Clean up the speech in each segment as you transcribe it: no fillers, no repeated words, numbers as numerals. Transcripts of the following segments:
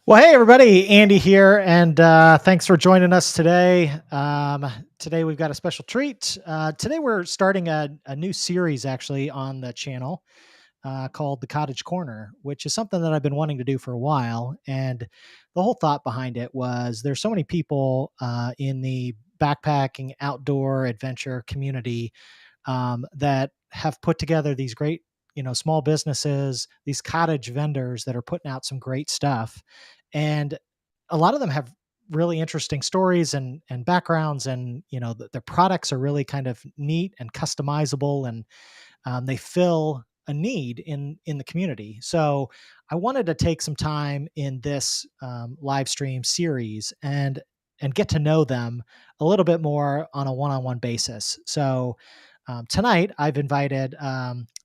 Well, hey everybody, Andy here, and thanks for joining us today. Today we've got a special treat. Today we're starting a new series actually on the channel called the Cottage Corner, which is something that I've been wanting to do for a while. And the whole thought behind it was there's so many people in the backpacking outdoor adventure community that have put together these great, small businesses, these cottage vendors that are putting out some great stuff. And a lot of them have really interesting stories and backgrounds, and their products are really kind of neat and customizable, and they fill a need in the community. So I wanted to take some time in this live stream series and get to know them a little bit more on a one-on-one basis. So tonight I've invited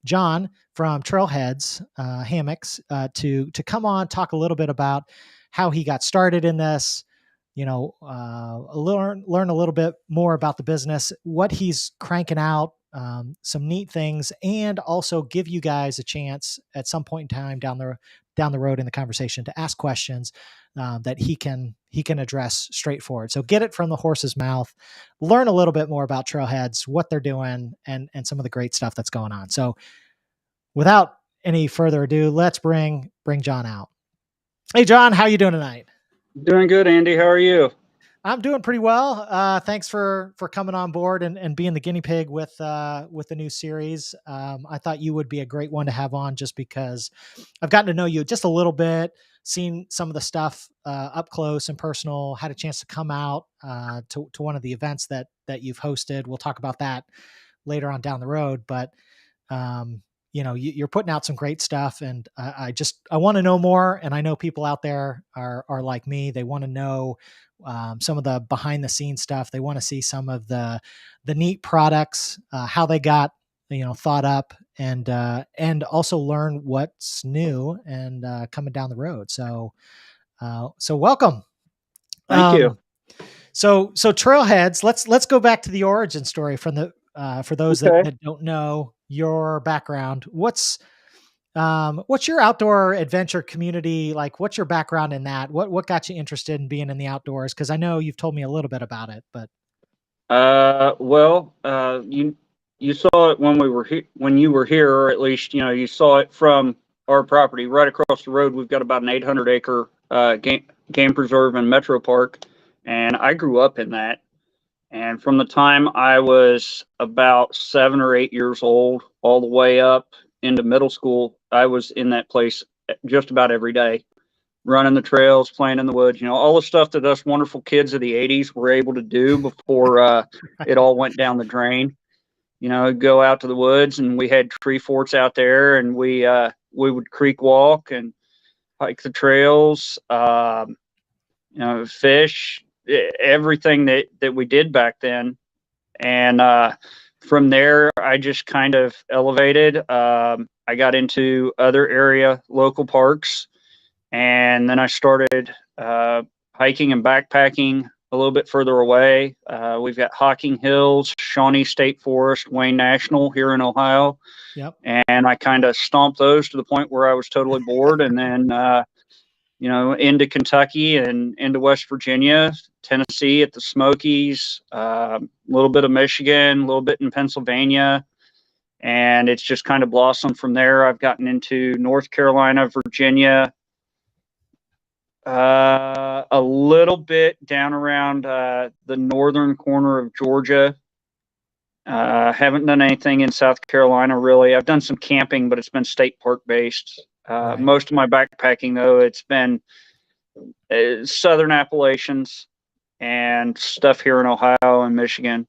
John from Trailheadz Hammocks to come on, talk a little bit about how he got started in this, learn a little bit more about the business, what he's cranking out, some neat things, and also give you guys a chance at some point in time down the road in the conversation to ask questions that he can address straightforward. So get it from the horse's mouth, learn a little bit more about Trailheadz, what they're doing, and some of the great stuff that's going on. So without any further ado, let's bring John out. Hey, John, how you doing tonight? Doing good, Andy. How are you? I'm doing pretty well. Thanks for coming on board and being the guinea pig with the new series. I thought you would be a great one to have on just because I've gotten to know you just a little bit, seen some of the stuff up close and personal, had a chance to come out to one of the events that you've hosted. We'll talk about that later on down the road, but you're putting out some great stuff, and I want to know more. And I know people out there are like me. They want to know some of the behind the scenes stuff. They want to see some of the neat products, how they got thought up, and also learn what's new and coming down the road. So welcome. Thank you. So Trailheadz. Let's go back to the origin story from the for those that don't know your background. What's your outdoor adventure community like? What's your background in that? What got you interested in being in the outdoors? Because I know you've told me a little bit about it, but you saw it when when you were here, or at least you saw it from our property right across the road. We've got about an 800-acre game preserve and metro park, and I grew up in that. And from the time I was about 7 or 8 years old, all the way up into middle school, I was in that place just about every day, running the trails, playing in the woods, all the stuff that us wonderful kids of the 80s were able to do before it all went down the drain. Go out to the woods, and we had tree forts out there, and we would creek walk and hike the trails, fish, everything that we did back then. And from there, I just kind of elevated. I got into other area local parks, and then I started hiking and backpacking a little bit further away. We've got Hocking Hills, Shawnee State Forest, Wayne National here in Ohio. Yep. And I kind of stomped those to the point where I was totally bored. And then into Kentucky and into West Virginia, Tennessee at the Smokies, a little bit of Michigan, a little bit in Pennsylvania. And it's just kind of blossomed from there. I've gotten into North Carolina, Virginia, a little bit down around the northern corner of Georgia. Haven't done anything in South Carolina, really. I've done some camping, but it's been state park based. Right. Most of my backpacking, though, it's been Southern Appalachians and stuff here in Ohio and Michigan.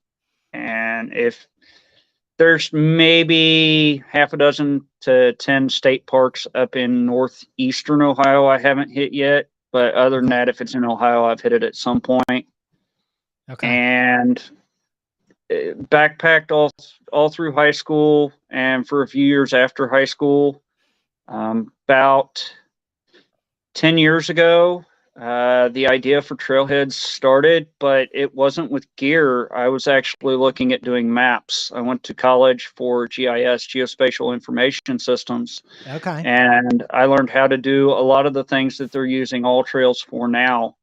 And if there's maybe half a dozen to 10 state parks up in northeastern Ohio I haven't hit yet. But other than that, if it's in Ohio, I've hit it at some point. Okay. And backpacked all through high school and for a few years after high school. About 10 years ago, The idea for Trailheads started, but it wasn't with gear. I was actually looking at doing maps. I went to college for GIS, Geospatial Information Systems, Okay. and I learned how to do a lot of the things that they're using All Trails for now.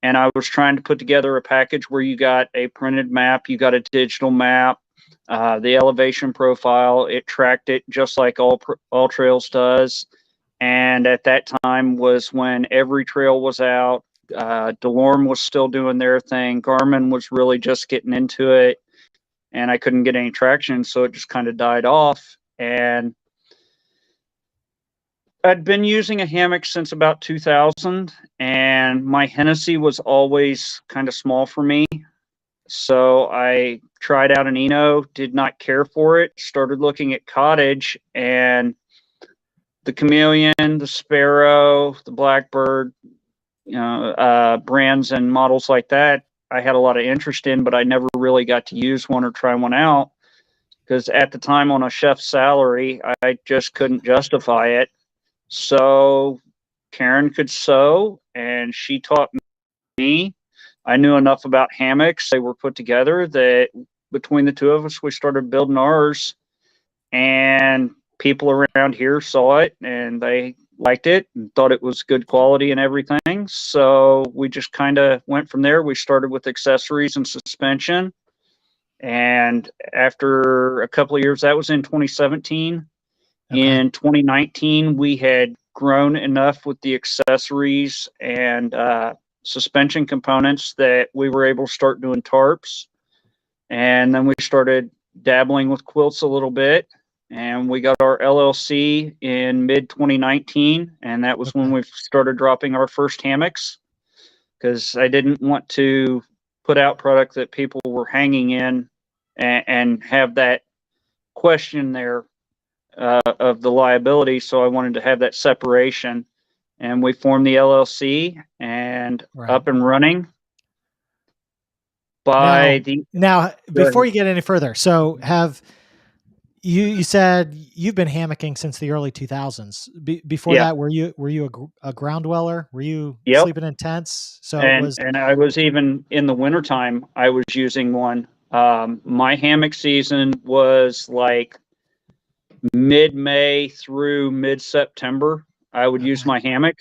And I was trying to put together a package where you got a printed map, you got a digital map, the elevation profile. It tracked it just like All Trails does. And at that time was when every trail was out. DeLorme was still doing their thing. Garmin was really just getting into it, and I couldn't get any traction, so it just kind of died off. And I'd been using a hammock since about 2000, and my Hennessy was always kind of small for me. So I tried out an Eno, did not care for it, started looking at Cottage, and the Chameleon, the Sparrow, the Blackbird, brands and models like that, I had a lot of interest in, but I never really got to use one or try one out because at the time on a chef's salary, I just couldn't justify it. So Karen could sew, and she taught me. I knew enough about hammocks. They were put together that between the two of us, we started building ours, and people around here saw it and they liked it and thought it was good quality and everything. So we just kind of went from there. We started with accessories and suspension. And after a couple of years, that was in 2017. Okay. In 2019, we had grown enough with the accessories and suspension components that we were able to start doing tarps. And then we started dabbling with quilts a little bit. And we got our LLC in mid 2019. And that was when we started dropping our first hammocks, because I didn't want to put out product that people were hanging in and have that question there of the liability. So I wanted to have that separation. And we formed the LLC and up and running. Now, before you get any further, so have you said you've been hammocking since the early 2000s. Before that, were you a ground dweller? Were you sleeping in tents? So and I was, even in the wintertime, I was using one. My hammock season was like mid-May through mid-September. I would use my hammock,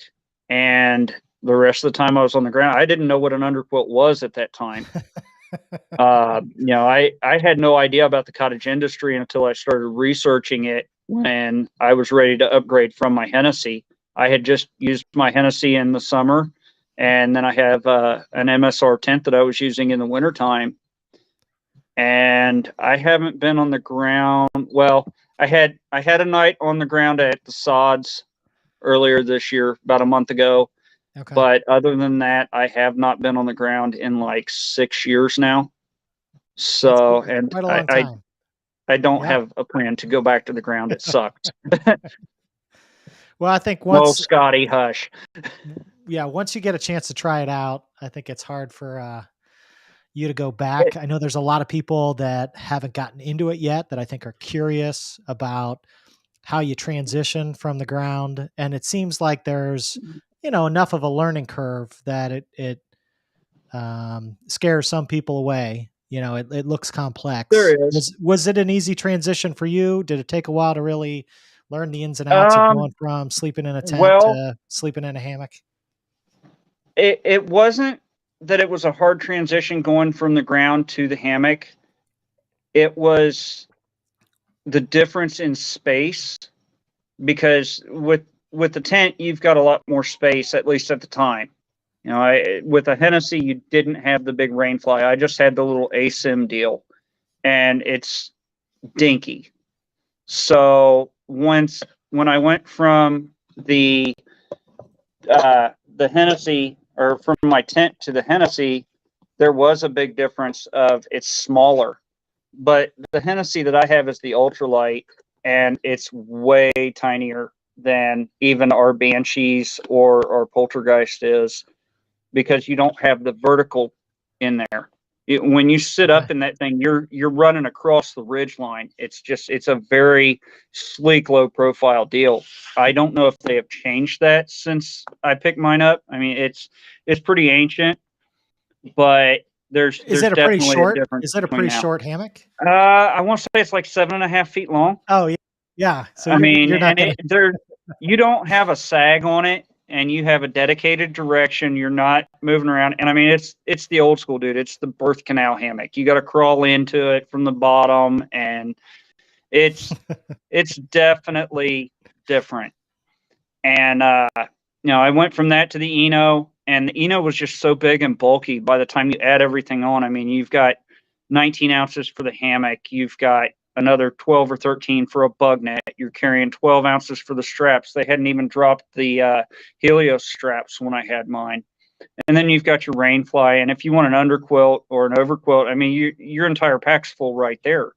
and the rest of the time I was on the ground. I didn't know what an underquilt was at that time. I had no idea about the cottage industry until I started researching it when I was ready to upgrade from my Hennessy. I had just used my Hennessy in the summer, and then I have an MSR tent that I was using in the wintertime. And I haven't been on the ground. Well, I had a night on the ground at the Sods earlier this year, about a month ago. Okay. But other than that, I have not been on the ground in like 6 years now. So, and quite a long time. I don't have a plan to go back to the ground. It sucked. Well, I think once Scotty, hush. Yeah, once you get a chance to try it out, I think it's hard for you to go back. I know there's a lot of people that haven't gotten into it yet that I think are curious about how you transition from the ground, and it seems like there's enough of a learning curve that it scares some people away. It looks complex. There is. Was it an easy transition for you? Did it take a while to really learn the ins and outs of going from sleeping in a tent to sleeping in a hammock? It wasn't that it was a hard transition going from the ground to the hammock. It was the difference in space, because with the tent, you've got a lot more space, at least at the time. With a Hennessy, you didn't have the big rain fly. I just had the little ASIM deal, and it's dinky. So when I went from the Hennessy, or from my tent to the Hennessy, there was a big difference of it's smaller. But the Hennessy that I have is the Ultralight, and it's way tinier than even our Banshees or our Poltergeist is, because you don't have the vertical in there. When you sit up in that thing, you're running across the ridge line. It's a very sleek, low profile deal. I don't know if they have changed that since I picked mine up. I mean, it's pretty ancient, but there's Is it a pretty definitely a short? difference Is that a between pretty now. short hammock? I want to say it's like 7.5 feet long. Oh yeah, yeah. So I mean, you're not and gonna. you don't have a sag on it, and you have a dedicated direction. You're not moving around. And I mean, it's the old school, dude. It's the birth canal hammock. You got to crawl into it from the bottom, and it's definitely different. And I went from that to the Eno, and the Eno was just so big and bulky. By the time you add everything on, I mean, you've got 19 ounces for the hammock. You've got another 12 or 13 for a bug net. You're carrying 12 ounces for the straps. They hadn't even dropped the Helios straps when I had mine. And then you've got your rain fly. And if you want an underquilt or an overquilt, I mean, your entire pack's full right there.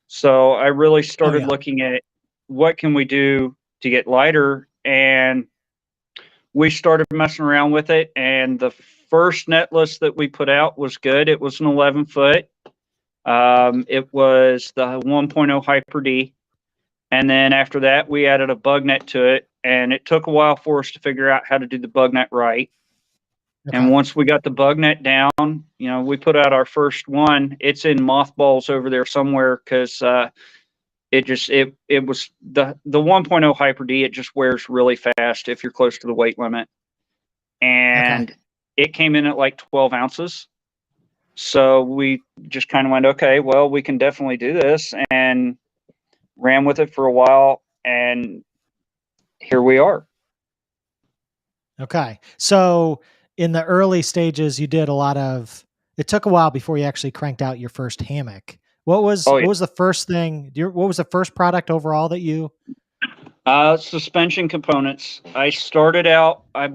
So I really Oh started yeah. looking at what can we do to get lighter, and we started messing around with it. And the first net list that we put out was good. It was an 11 foot. It was the 1.0 Hyper D. And then after that, we added a bug net to it. And it took a while for us to figure out how to do the bug net right. And Okay. once we got the bug net down, we put out our first one. It's in mothballs over there somewhere because it was the 1.0 Hyper D. It just wears really fast if you're close to the weight limit. Okay. And it came in at like 12 ounces. So we just kind of went, okay, well, we can definitely do this, and ran with it for a while. And here we are. Okay. So in the early stages, you did a lot of. It took a while before you actually cranked out your first hammock. What was Oh, what yeah. was the first thing? What was the first product overall that you? Suspension components. I started out, I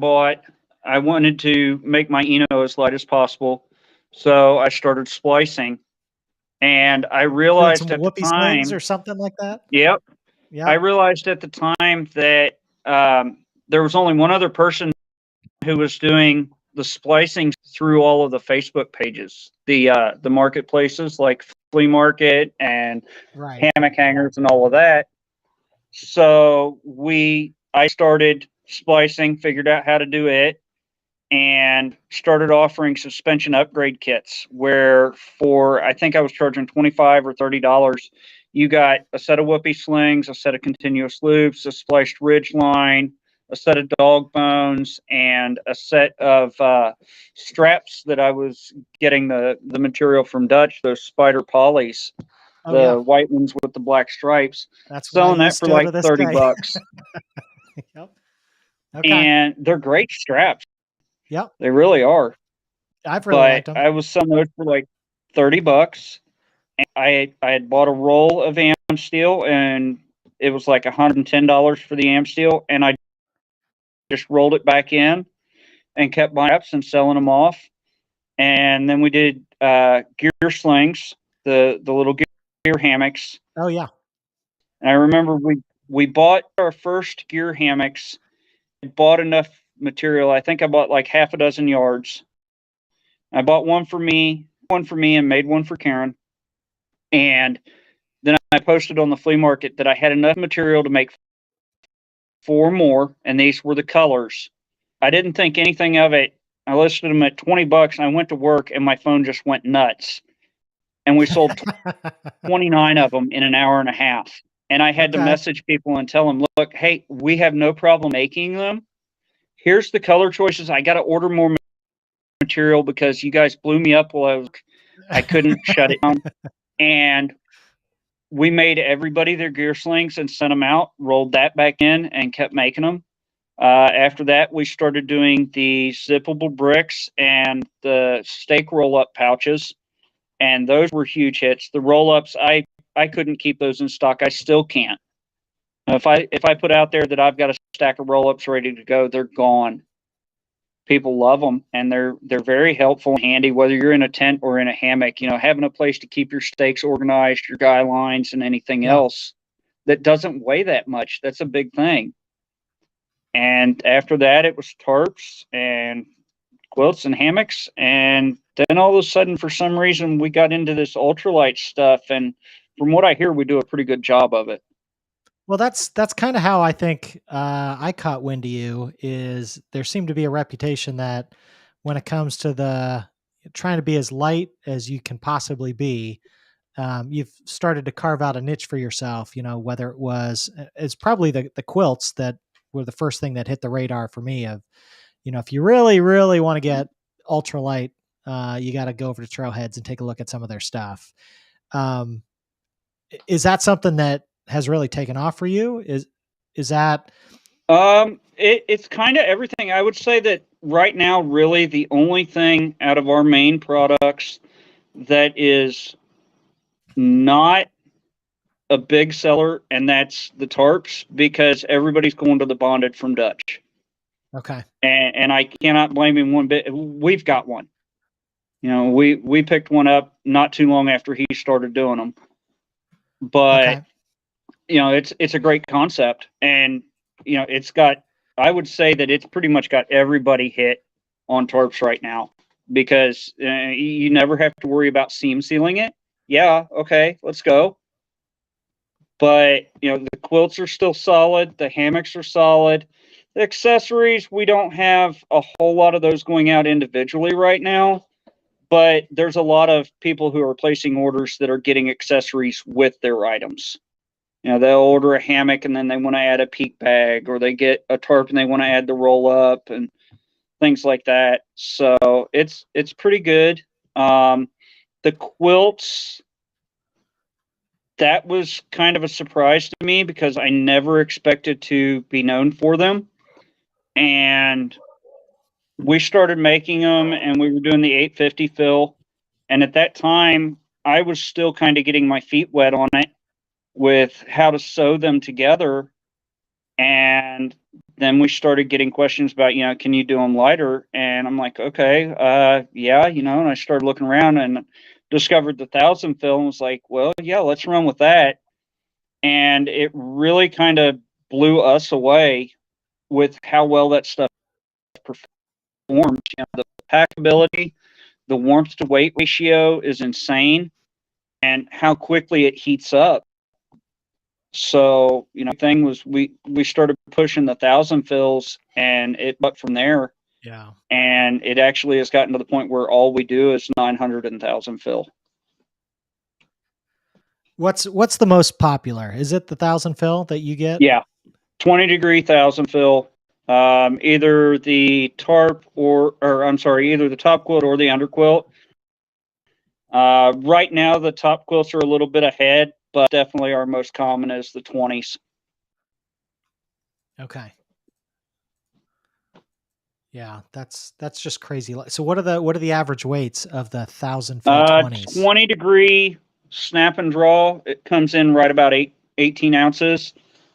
wanted to make my Eno as light as possible. So I started splicing, and I Doing some realized at the whoopee slings time, or something like that? yep, I Yep. realized at the time that there was only one other person who was doing the splicing through all of the Facebook pages, the marketplaces like Flea Market and Right. Hammock Hangers and all of that. So I started splicing, figured out how to do it, and started offering suspension upgrade kits where for I think I was charging $25 or $30. You got a set of whoopee slings, a set of continuous loops, a spliced ridge line, a set of dog bones, and a set of straps that I was getting the material from Dutch, those spider polys, Oh yeah. the white ones with the black stripes, That's what I selling that use for still to like this 30 day. bucks. Yep. Okay. And they're great straps. Yep. They really are. I've really liked But them. I was selling those for like 30 bucks. I had bought a roll of AM steel, and it was like $110 for the AM steel, and I just rolled it back in and kept buying apps and selling them off. And then we did gear slings, the little gear hammocks. Oh yeah. And I remember we bought our first gear hammocks. I bought enough material. I think I bought like half a dozen yards. I bought one for me, and made one for Karen. And then I posted on the flea market that I had enough material to make 4 more, and these were the colors. I didn't think anything of it. I listed them at 20 bucks, and I went to work, and my phone just went nuts. And we sold 29 of them in an hour and a half. And I had to Okay. message people and tell them, look, hey, we have no problem making them. Here's the color choices. I got to order more material because you guys blew me up while I couldn't shut it down. And we made everybody their gear slings and sent them out, rolled that back in, and kept making them. After that, we started doing the zippable bricks and the stake roll-up pouches, and those were huge hits. The roll-ups, I couldn't keep those in stock. I still can't. If I put out there that I've got a stack of roll-ups ready to go, they're gone. People love them, and they're very helpful and handy, whether you're in a tent or in a hammock. Having a place to keep your stakes organized, your guy lines, and anything Yeah. else that doesn't weigh that much. That's a big thing. And after that, it was tarps and quilts and hammocks. And then all of a sudden, for some reason, we got into this ultralight stuff. And from what I hear, we do a pretty good job of it. Well, that's kind of how I think I caught wind of you. Is there seemed to be a reputation that when it comes to the trying to be as light as you can possibly be, you've started to carve out a niche for yourself. You know, whether it was it's probably the quilts that were the first thing that hit the radar for me. Of if you really want to get ultralight, you got to go over to Trailheadz and take a look at some of their stuff. Um, is that something that has really taken off for you? Is that It's kind of everything. I would say that right now, really, the only thing out of our main products that is not a big seller, and that's the tarps, because everybody's going to the bonded from Dutch. okay? And I cannot blame him one bit. We've got one. We picked one up not too long after he started doing them. But Okay. it's a great concept, and it's got. I would say that it's pretty much got everybody hit on tarps right now, because you never have to worry about seam sealing it. Yeah, okay, let's go. But the quilts are still solid, the hammocks are solid. The accessories, we don't have a whole lot of those going out individually right now, but there's a lot of people who are placing orders that are getting accessories with their items. They'll order a hammock and then they want to add a peak bag, or they get a tarp and they want to add the roll up and things like that. So it's pretty good. The quilts, that was kind of a surprise to me, because I never expected to be known for them. And we started making them, and we were doing the 850 fill. And at that time, I was still kind of getting my feet wet on it with how to sew them together. And then we started getting questions about, can you do them lighter? And I'm like, okay, yeah, and I started looking around and discovered the 1,000 fill and was like, well, yeah, let's run with that. And it really kind of blew us away with how well that stuff performs. The packability, the warmth to weight ratio is insane, and how quickly it heats up. So, thing was, we started pushing the 1,000 fills, and it but from there. Yeah. And it actually has gotten to the point where all we do is 900 and 1,000 fill. What's the most popular? Is it the 1,000 fill that you get? Yeah, 20-degree 1,000 fill. Either the tarp or I'm sorry, either the top quilt or the under quilt. Right now, the top quilts are a little bit ahead, but definitely our most common is the 20s. Okay. Yeah, that's just crazy. So what are the average weights of the 1,000 fill 20s? 20-degree snap and draw, it comes in right about 18 ounces.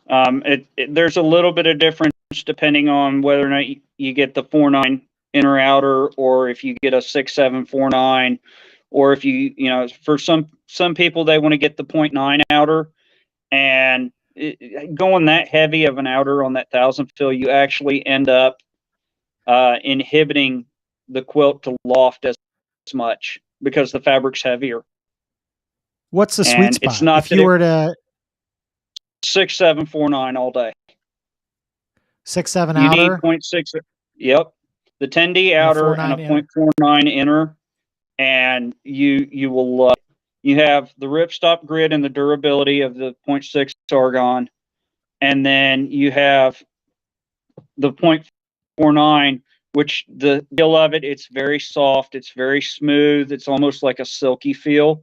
There's a little bit of difference depending on whether or not you get the 4/9 inner outer, or if you get a 6/7 4/9, or if for some people, they want to get the 0.9 outer. And going that heavy of an outer on that 1,000 fill, you actually end up inhibiting the quilt to loft as much, because the fabric's heavier. What's the sweet And spot? it's not If you were to 6/7 4/9 all day. 6/7 You need outer, 0.6. Yep, the 10D outer and a 0.49 inner, and you will love. You have the ripstop grid and the durability of the 0.6 argon, and then you have the 0.49, which the feel of it, it's very soft, it's very smooth, it's almost like a silky feel,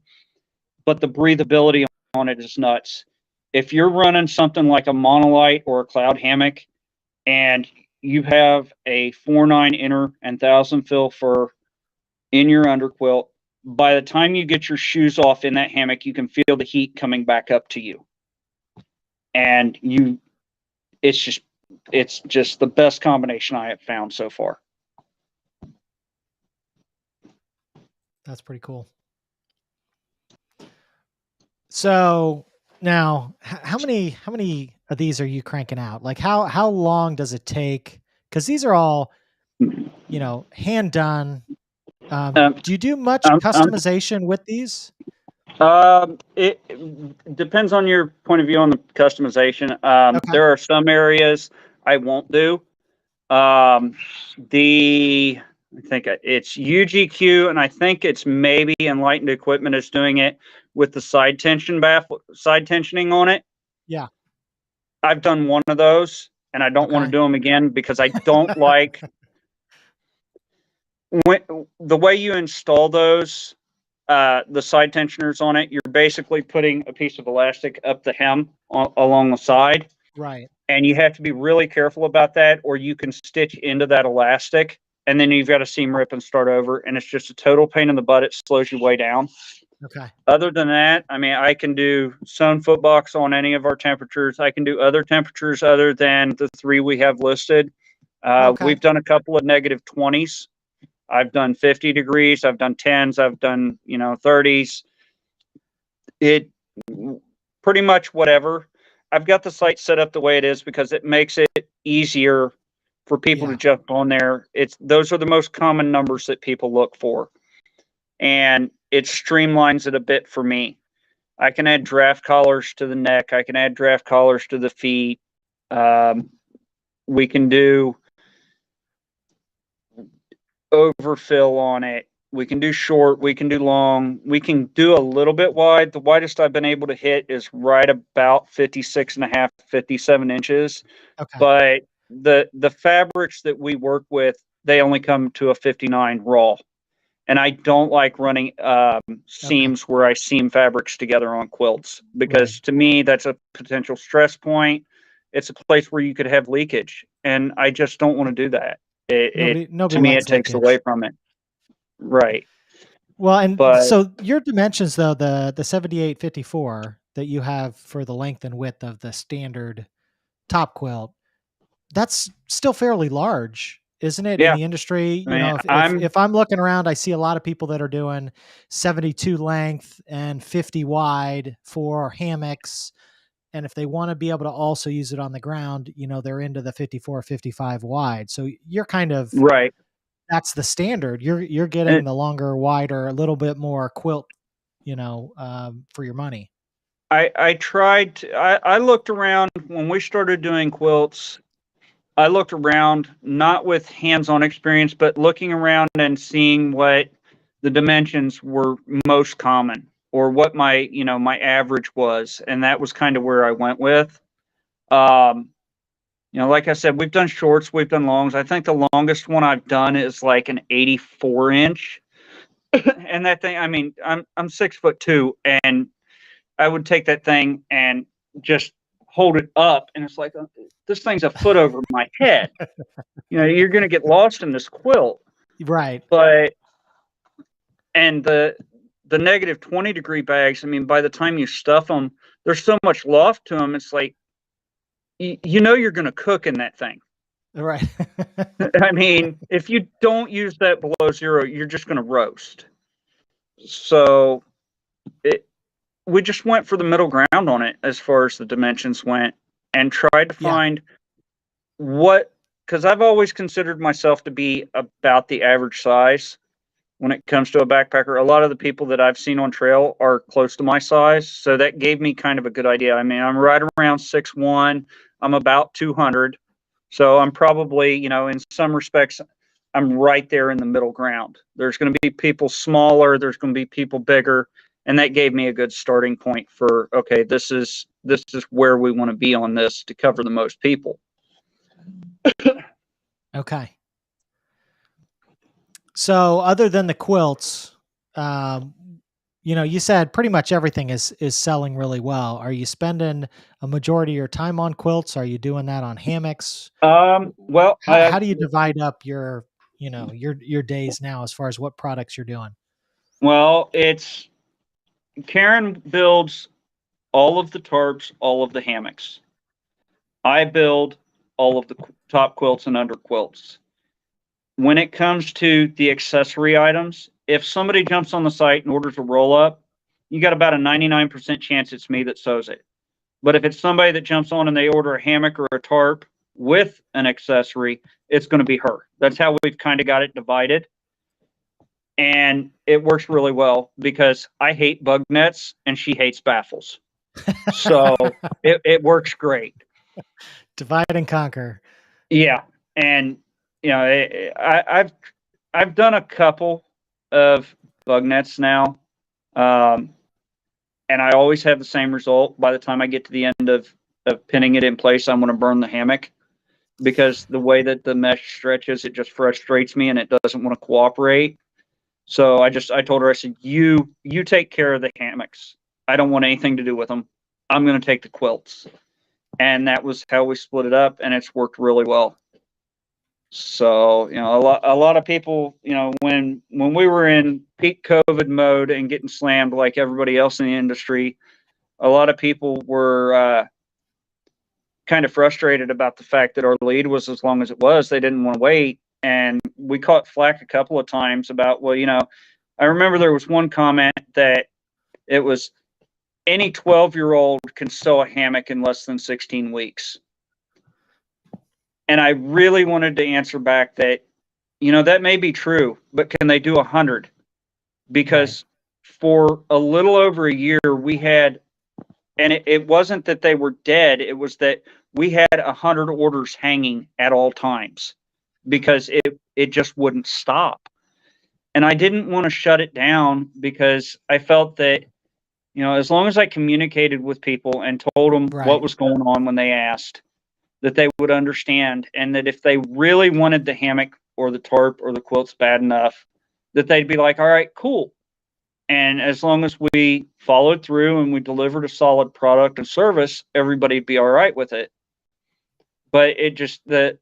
but the breathability on it is nuts. If you're running something like a monolight or a cloud hammock, and you have a 4/9 inner and 1,000 fill for in your underquilt, by the time you get your shoes off in that hammock, you can feel the heat coming back up to you. And it's just the best combination I have found so far. That's pretty cool. So now, how many of these are you cranking out? Like how long does it take? Because these are all hand done. Um, Do you do much I'm customization with these? It depends on your point of view on the customization. Okay. There are some areas I won't do. Um, I think it's UGQ, and I think it's maybe Enlightened Equipment is doing it with the side tensioning on it. Yeah. I've done one of those, and I don't want to Okay. do them again because I don't like the way you install those. The side tensioners on it, you're basically putting a piece of elastic up the hem along the side, Right. and you have to be really careful about that, or you can stitch into that elastic, and then you've got to seam rip and start over, and it's just a total pain in the butt. It slows you way down. Okay. Other than that, I mean, I can do sewn foot box on any of our temperatures. I can do other temperatures other than the 3 we have listed. Okay. We've done a couple of -20s. I've done 50 degrees. I've done 10s. I've done, 30s. It pretty much whatever. I've got the site set up the way it is because it makes it easier for people to Yeah. jump on there. Those are the most common numbers that people look for, and it streamlines it a bit for me. I can add draft collars to the neck. I can add draft collars to the feet. We can do overfill on it. We can do short. We can do long. We can do a little bit wide. The widest I've been able to hit is right about 56 and a half, 57 inches. Okay. But the fabrics that we work with, they only come to a 59 raw. And I don't like running Okay. seams where I seam fabrics together on quilts Right. because to me that's a potential stress point. It's a place where you could have leakage, and I just don't want to do that. To Nobody me it likes takes away leakage. from it. Right. Well, and But so your dimensions though, the 7854 that you have for the length and width of the standard top quilt, that's still fairly large, isn't it, in yeah, the industry? I mean, If I'm looking around, I see a lot of people that are doing 72 length and 50 wide for hammocks. And if they want to be able to also use it on the ground, they're into the 54, 55 wide. So you're kind of right. that's the standard. You're getting And the longer, wider, a little bit more quilt, for your money. I tried I looked around when we started doing quilts. I looked around not with hands-on experience, but looking around and seeing what the dimensions were most common or what my average was, and that was kind of where I went with. Um, like I said, we've done shorts, we've done longs. I think the longest one I've done is like an 84 inch. And that thing, I mean, I'm 6'2", and I would take that thing and just hold it up, and it's like this thing's a foot over my head. You're going to get lost in this quilt. Right. But and the -20 degree bags, I mean, by the time you stuff them, there's so much loft to them. It's like you're going to cook in that thing. Right. I mean, if you don't use that below zero, you're just going to roast. So we just went for the middle ground on it as far as the dimensions went, and tried to Yeah. find because I've always considered myself to be about the average size when it comes to a backpacker. A lot of the people that I've seen on trail are close to my size, so that gave me kind of a good idea. I mean, I'm right around 6'1". I'm about 200, so I'm probably, in some respects, I'm right there in the middle ground. There's going to be people smaller, there's going to be people bigger, and that gave me a good starting point for, okay, this is where we want to be on this to cover the most people. Okay. So other than the quilts, you said pretty much everything is selling really well. Are you spending a majority of your time on quilts? Are you doing that on hammocks? Well, How do you divide up your days now as far as what products you're doing? it's Karen builds all of the tarps, all of the hammocks. I build all of the top quilts and under quilts. When it comes to the accessory items, if somebody jumps on the site and orders a roll up, you got about a 99% chance it's me that sews it. But if it's somebody that jumps on and they order a hammock or a tarp, with an accessory, it's going to be her. That's how we've kind of got it divided. And it works really well because I hate bug nets and she hates baffles. So it works great. Divide and conquer. Yeah. And, you know, I've done a couple of bug nets now. And I always have the same result. By the time I get to the end of pinning it in place, I'm going to burn the hammock because the way that the mesh stretches, it just frustrates me and it doesn't want to cooperate. So I told her, I said, you take care of the hammocks. I don't want anything to do with them. I'm going to take the quilts. And that was how we split it up, and it's worked really well. So, you know, a lot of people, you know, when we were in peak COVID mode and getting slammed like everybody else in the industry, a lot of people were kind of frustrated about the fact that our lead was as long as it was. They didn't want to wait. And we caught flack a couple of times about, well, you know, I remember there was one comment that it was any 12-year-old can sew a hammock in less than 16 weeks. And I really wanted to answer back that, you know, that may be true, but can they do 100? Because for a little over a year, we had, and it wasn't that they were dead. It was that we had 100 orders hanging at all times because it just wouldn't stop. And I didn't want to shut it down because I felt that, you know, as long as I communicated with people and told them what was going on when they asked, that they would understand, and that if they really wanted the hammock or the tarp or the quilts bad enough, that they'd be like, all right, cool. And as long as we followed through and we delivered a solid product and service, everybody'd be all right with it. But it just, that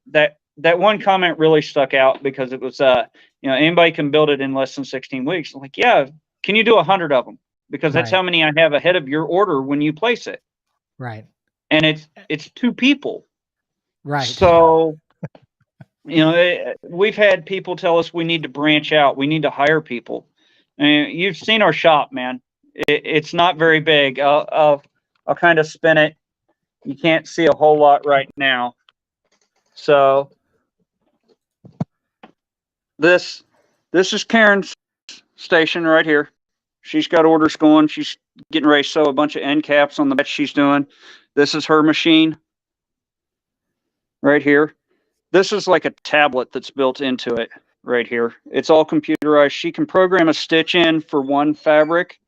one comment really stuck out because it was, you know, anybody can build it in less than 16 weeks. I'm like, yeah, can you do 100 of them? Because that's how many I have ahead of your order when you place it. Right. And it's 2 people. Right. So, you know, we've had people tell us we need to branch out. We need to hire people. And you've seen our shop, man. It's not very big. I'll kind of spin it. You can't see a whole lot right now. So this is Karen's station right here. She's got orders going. She's getting ready to sew a bunch of end caps on the batch she's doing. This is her machine right here. This is like a tablet that's built into it right here. It's all computerized. She can program a stitch in for one fabric,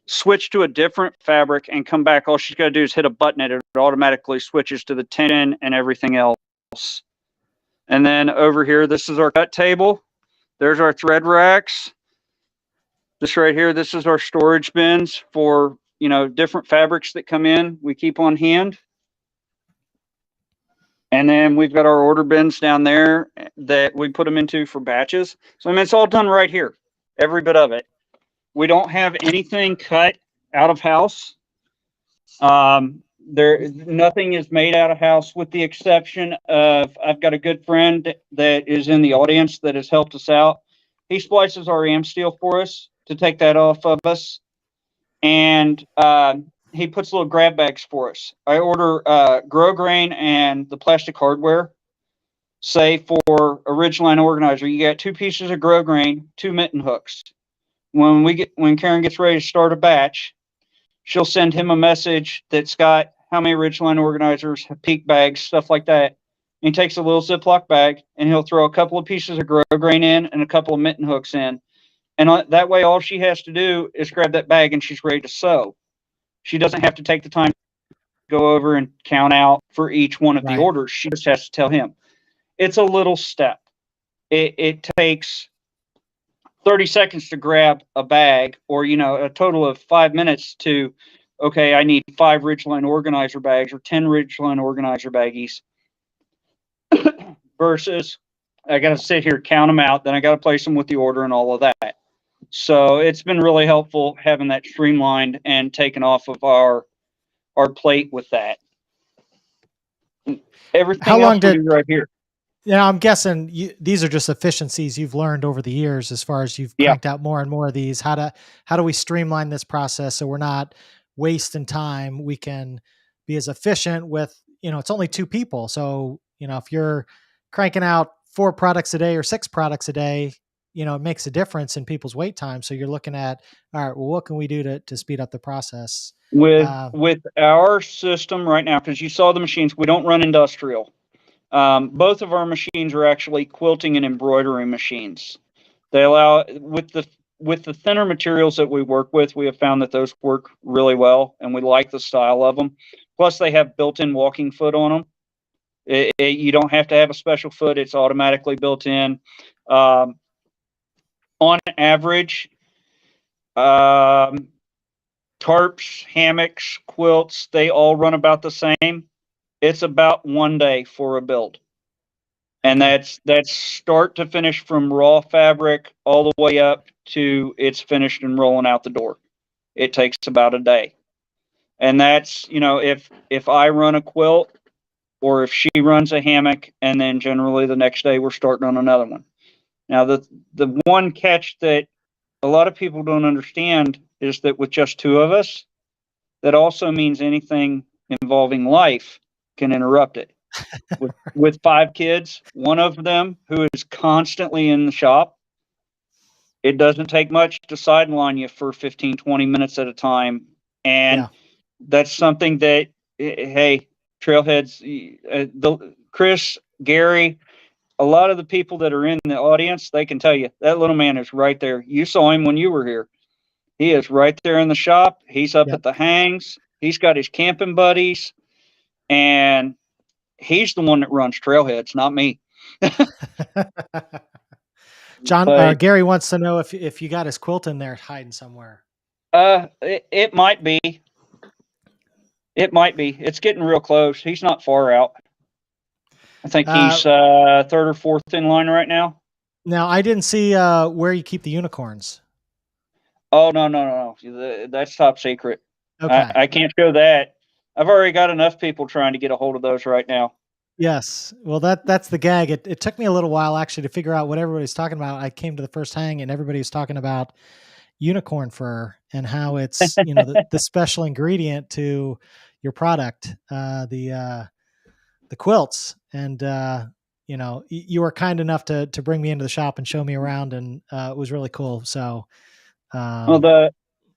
switch to a different fabric, and come back. All she's got to do is hit a button and it automatically switches to the tension and everything else. And then over here, this is our cut table. There's our thread racks. This right here, this is our storage bins for, you know, different fabrics that come in. We keep on hand. And then we've got our order bins down there that we put them into for batches. So, I mean, it's all done right here, every bit of it. We don't have anything cut out of house. Nothing is made out of house with the exception of, I've got a good friend that is in the audience that has helped us out. He splices our AM steel for us to take that off of us. And he puts little grab bags for us. I order grow grain and the plastic hardware. Say for a ridgeline organizer, you got 2 pieces of grow grain, 2 mitten hooks. When Karen gets ready to start a batch, she'll send him a message that's got how many ridgeline organizers, peak bags, stuff like that. And he takes a little Ziploc bag and he'll throw a couple of pieces of grow grain in and a couple of mitten hooks in. And that way, all she has to do is grab that bag and she's ready to sew. She doesn't have to take the time to go over and count out for each one of the orders. She just has to tell him. It's a little step. It takes 30 seconds to grab a bag, or, you know, a total of 5 minutes to, okay, I need 5 ridgeline organizer bags or 10 ridgeline organizer baggies versus I got to sit here, count them out, then I got to place them with the order and all of that. So it's been really helpful having that streamlined and taken off of our plate with that. Everything How long else we do right here. Yeah, I'm guessing these are just efficiencies you've learned over the years as far as you've cranked out more and more of these. How do we streamline this process so we're not wasting time? We can be as efficient with, it's only two people. So, if you're cranking out 4 products a day or 6 products a day, it makes a difference in people's wait time. So you're looking at, all right, well, what can we do to speed up the process? With our system right now, because you saw the machines, we don't run industrial. Both of our machines are actually quilting and embroidery machines. They allow with the thinner materials that we work with, we have found that those work really well, and we like the style of them. Plus, they have built-in walking foot on them. You don't have to have a special foot; it's automatically built in. On average, tarps, hammocks, quilts, they all run about the same. It's about 1 day for a build. And Okay. that's start to finish, from raw fabric all the way up to it's finished and rolling out the door. It takes about a day. And that's, if I run a quilt or if she runs a hammock, and then generally the next day we're starting on another one. Now the one catch that a lot of people don't understand is that with just 2 of us, that also means anything involving life can interrupt it. With 5 kids, one of them who is constantly in the shop, it doesn't take much to sideline you for 15, 20 minutes at a time. And Yeah. that's something that, hey, Trailheads, Chris, Gary, a lot of the people that are in the audience, they can tell you that little man is right there. You saw him when you were here. He is right there in the shop. He's up Yep. at the hangs. He's got his camping buddies, and he's the one that runs Trailheads, not me. John, But Gary wants to know if you got his quilt in there hiding somewhere. it might be. It might be. It's getting real close. He's not far out. I think Uh, he's third or fourth in line right now. Now, I didn't see where you keep the unicorns. Oh, no. That's top secret. Okay. I can't show that. I've already got enough people trying to get a hold of those right now. Yes. Well, that's the gag. It took me a little while actually to figure out what everybody's talking about. I came to the first hang and everybody was talking about unicorn fur and how it's, the special ingredient to your product, the quilts. And you were kind enough to bring me into the shop and show me around, and it was really cool. So, Well, um,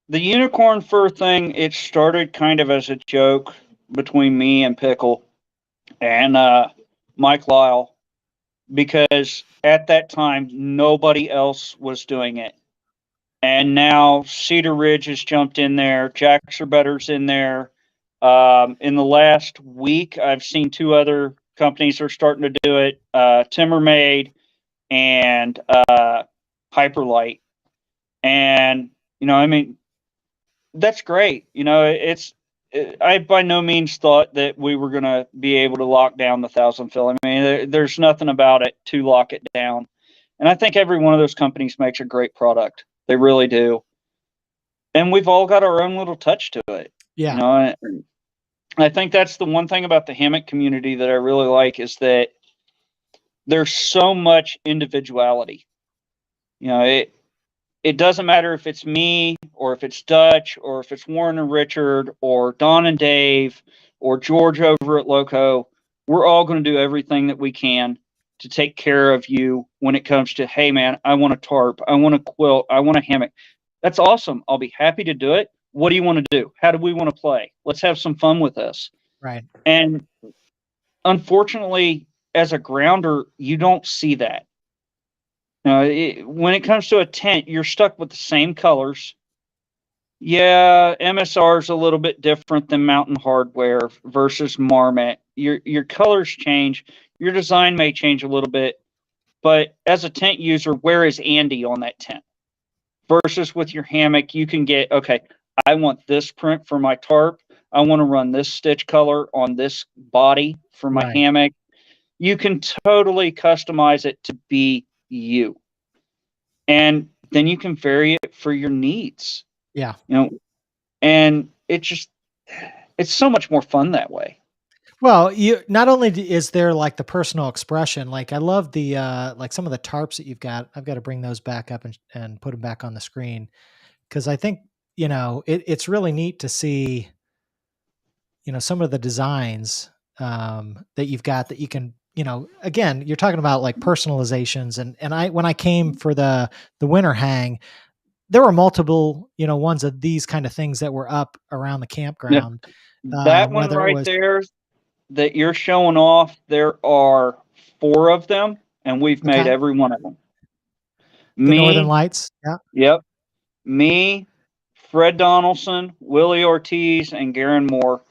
the unicorn fur thing, it started kind of as a joke between me and Pickle and Mike Lyle, because at that time nobody else was doing it. And now Cedar Ridge has jumped in there. Jacks Are Better's in there. In the last week, I've seen 2 other companies are starting to do it. Timbermade and Hyperlight. And I mean, that's great. I by no means thought that we were going to be able to lock down the 1,000 fill. I mean, there's nothing about it to lock it down. And I think every one of those companies makes a great product. They really do. And we've all got our own little touch to it. yeah, I think that's the one thing about the hammock community that I really like, is that there's so much individuality. It doesn't matter if it's me or if it's Dutch or if it's Warren and Richard or Don and Dave or George over at Loco. We're all going to do everything that we can to take care of you when it comes to, hey man, I want a tarp, I want a quilt, I want a hammock. That's awesome. I'll be happy to do it. What do you want to do? How do we want to play? Let's have some fun with this. right. And unfortunately, as a grounder, you don't see that. When it comes to a tent, you're stuck with the same colors. Yeah, MSR is a little bit different than Mountain Hardware versus Marmot. Your colors change, your design may change a little bit, but as a tent user, where is Andy on that tent? Versus with your hammock, you can get, okay, I want this print for my tarp. I want to run this stitch color on this body for my Right. hammock. You can totally customize it to be you. And then you can vary it for your needs. Yeah. And it's so much more fun that way. Well, you not only is there like the personal expression, like I love the like some of the tarps that you've got. I've got to bring those back up and put them back on the screen, because I think it's really neat to see some of the designs that you've got that you can, again, you're talking about like personalizations, and when I came for the winter hang, there were multiple, ones of these kind of things that were up around the Yeah. campground. That one Whether it right was there that you're showing off, there are 4 of them, and we've made okay, every one of them. the Northern Me, Lights. Yeah. yep, me, Fred Donaldson, Willie Ortiz, and Garen Moore.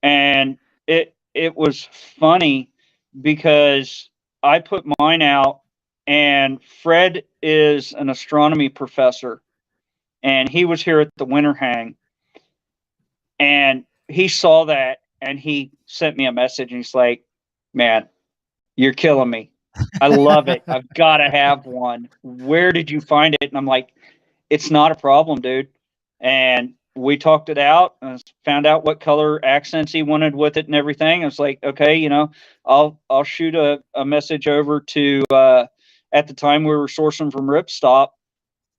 And it was funny because I put mine out, and Fred is an astronomy professor, and he was here at the winter hang, and he saw that, and he sent me a message, and he's like, "Man, you're killing me. I love it. I've got to have one. Where did you find it?" And I'm like, "It's not a problem, dude." And we talked it out and found out what color accents he wanted with it and everything. I was like, okay, I'll shoot a message over to at the time we were sourcing from Ripstop,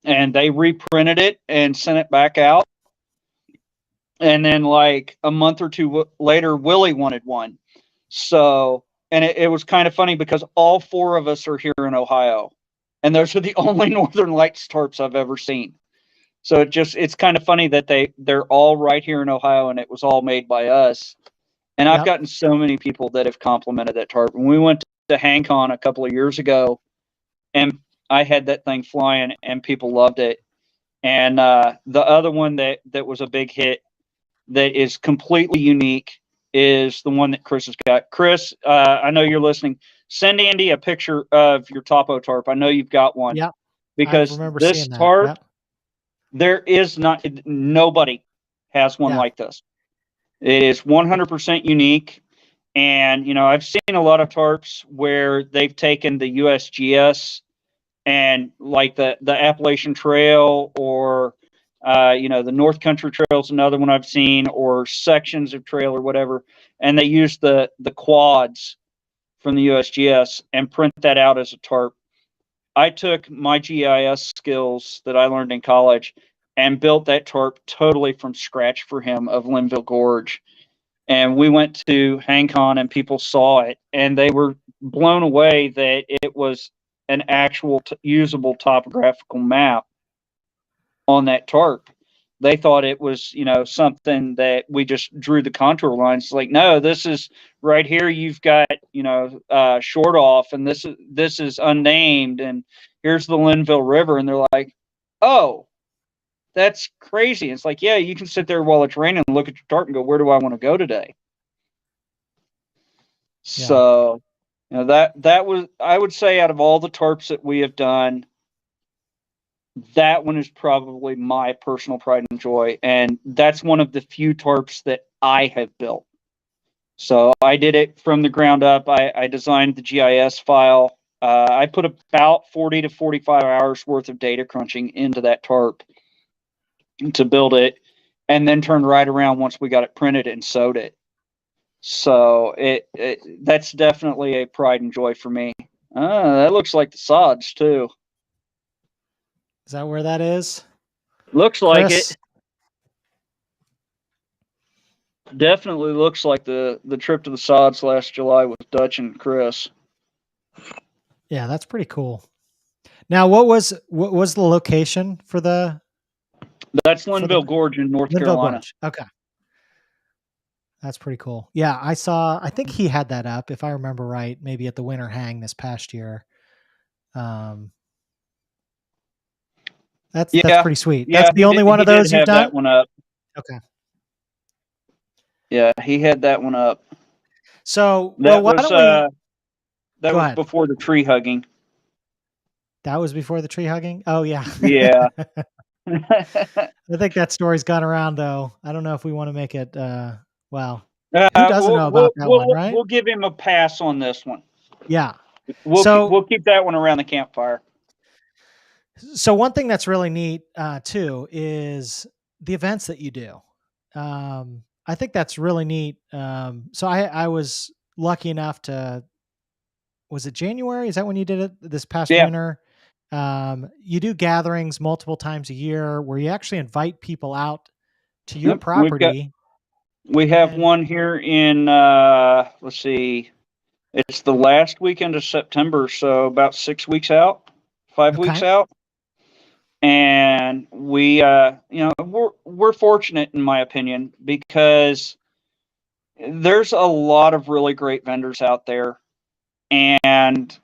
and they reprinted it and sent it back out. And then like a month or two later, Willie wanted one. So, and it was kind of funny because all 4 of us are here in Ohio, and those are the only Northern Lights tarps I've ever seen. So it's kind of funny that they're all right here in Ohio, and it was all made by us. And I've Yep. gotten so many people that have complimented that tarp. When we went to HangCon a couple of years ago, and I had that thing flying, and people loved it. And the other one that was a big hit that is completely unique is the one that Chris has got. Chris, I know you're listening. Send Andy a picture of your topo tarp. I know you've got one. Yep. I Because remember this seeing that. tarp, Yep. there is nobody has one Yeah. like this. It is 100% unique. And, I've seen a lot of tarps where they've taken the USGS and like the Appalachian Trail, or, the North Country Trail is another one I've seen, or sections of trail or whatever. And they use the quads from the USGS and print that out as a tarp. I took my GIS skills that I learned in college and built that tarp totally from scratch for him of Linville Gorge. And we went to HangCon, and people saw it, and they were blown away that it was an actual usable topographical map on that tarp. They thought it was, something that we just drew the contour lines. Like, no, this is right here. You've got, short off, and this is unnamed, and here's the Linville River. And they're like, oh, that's crazy. It's like, yeah, you can sit there while it's raining and look at your tarp and go, where do I want to go today? Yeah. So, that was, I would say, out of all the tarps that we have done, that one is probably my personal pride and joy. And that's one of the few tarps that I have built. So I did it from the ground up. I designed the GIS file. I put about 40 to 45 hours worth of data crunching into that tarp to build it, and then turned right around once we got it printed and sewed it. So that's definitely a pride and joy for me. That looks like the sods too. Is that where that is? Looks like Chris? it. Definitely looks like the trip to the sods last July with Dutch and Chris. Yeah, that's pretty cool. Now, what was the location for the? That's Linville Gorge in North Linville Carolina. Gorge. Okay, that's pretty cool. Yeah, I think he had that up, if I remember right, maybe at the winter hang this past year. That's pretty sweet. Yeah, That's the only one of those you've done? That one up. Okay. Yeah, he had that one up. So, that why was don't we? that was before the tree hugging. That was before the tree hugging? Oh, yeah. Yeah. I think that story's gone around, though. I don't know if we want to make it, well, who doesn't know about that one, right? We'll give him a pass on this one. Yeah. We'll keep that one around the campfire. So one thing that's really neat, too, is the events that you do. I think that's really neat. So I was lucky enough to, was it January? Is that when you did it this past winter? You do gatherings multiple times a year where you actually invite people out to your property We have And one here in, let's see, it's the last weekend of September, so about 6 weeks out, 5 weeks okay. out. And we, we're fortunate, in my opinion, because there's a lot of really great vendors out there. And,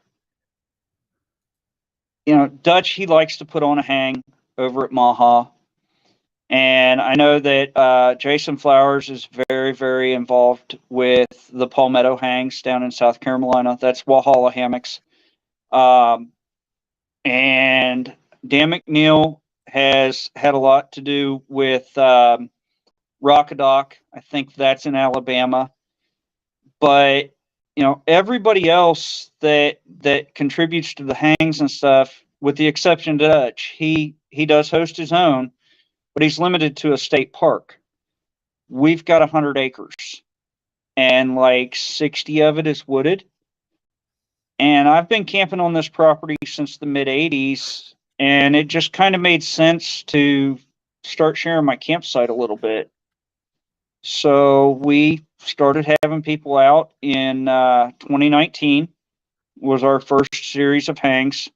Dutch, he likes to put on a hang over at Maha. And I know that Jason Flowers is very, very involved with the Palmetto Hangs down in South Carolina. That's Walhalla Hammocks. Um, and Dan McNeil has had a lot to do with Rockadoc. I think that's in Alabama. But everybody else that contributes to the hangs and stuff, with the exception of Dutch, he does host his own, but he's limited to a state park. We've got 100 acres, and like 60 of it is wooded. And I've been camping on this property since the mid 80s, and it just kind of made sense to start sharing my campsite a little bit. So we started having people out in 2019 was our first series of hangs.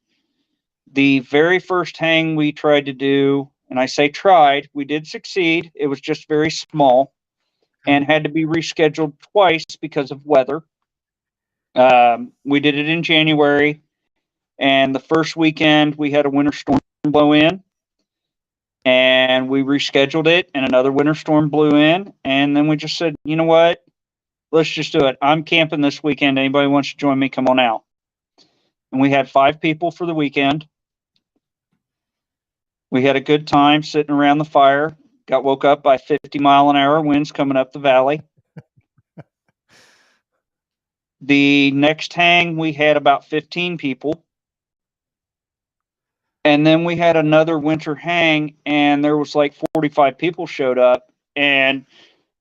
The very first hang we tried to do, and I say tried, we did succeed. It was just very small and had to be rescheduled twice because of weather. We did it in January, and the first weekend we had a winter storm blow in, and we rescheduled it, and another winter storm blew in, and then we just said, you know what? Let's just do it. I'm camping this weekend. Anybody wants to join me? Come on out. And we had 5 people for the weekend. We had a good time sitting around the fire. Got woke up by 50-mile-an-hour winds coming up the valley. The next hang, we had about 15 people. And then we had another winter hang, and there was like 45 people showed up. And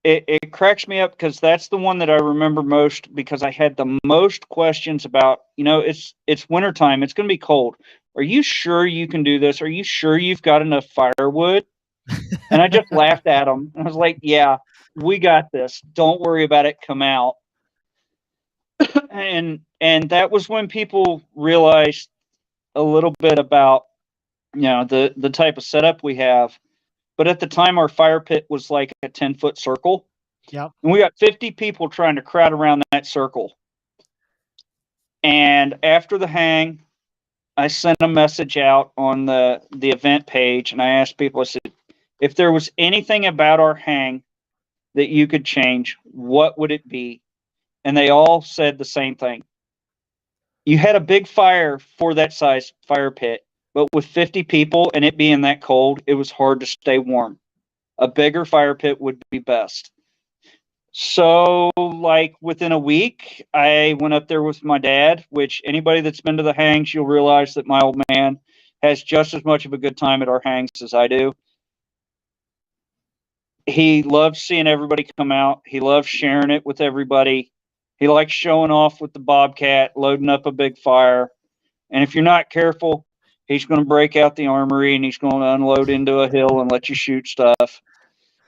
it cracks me up because that's the one that I remember most, because I had the most questions about, it's wintertime. It's going to be cold. Are you sure you can do this? Are you sure you've got enough firewood? And I just laughed at them. I was like, yeah, we got this. Don't worry about it. Come out. And that was when people realized a little bit about, the type of setup we have. But at the time, our fire pit was like a 10-foot circle. Yep. And we got 50 people trying to crowd around that circle. And after the hang, I sent a message out on the event page, and I asked people, I said, if there was anything about our hang that you could change, what would it be? And they all said the same thing. You had a big fire for that size fire pit, but with 50 people and it being that cold, it was hard to stay warm. A bigger fire pit would be best. So, like, within a week, I went up there with my dad, which anybody that's been to the hangs, you'll realize that my old man has just as much of a good time at our hangs as I do. He loves seeing everybody come out. He loves sharing it with everybody. He likes showing off with the Bobcat, loading up a big fire. And if you're not careful, he's going to break out the armory and he's going to unload into a hill and let you shoot stuff.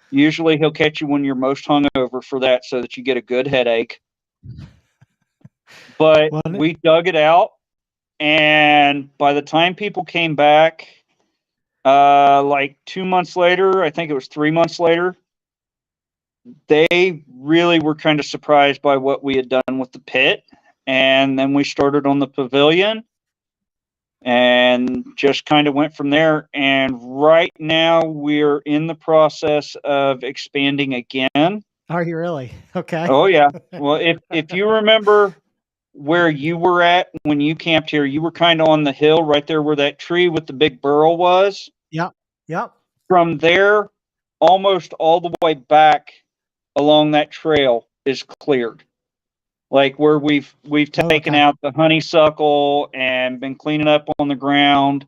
Usually he'll catch you when you're most hungover for that, so that you get a good headache. But Well, we dug it out, and by the time people came back, like 2 months later, I think it was 3 months later, they really were kind of surprised by what we had done with the pit. And then we started on the pavilion and just kind of went from there. And right now we're in the process of expanding again. are you really? Okay. Oh yeah. Well, if you remember where you were at when you camped here, you were kind of on the hill right there where that tree with the big burl was. Yep. Yep. From there, almost all the way back along that trail is cleared. Like where we've Oh, taken okay. out the honeysuckle and been cleaning up on the ground.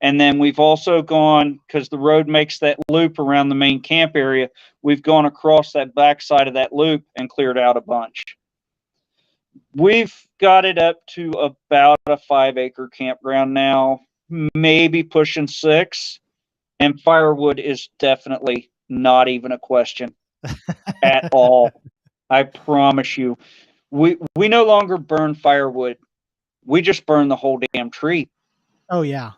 And then we've also gone, because the road makes that loop around the main camp area, we've gone across that back side of that loop and cleared out a bunch. We've got it up to about a 5-acre campground now, maybe pushing 6. And firewood is definitely not even a question. at all. I promise you. We no longer burn firewood. We just burn the whole damn tree. Oh yeah.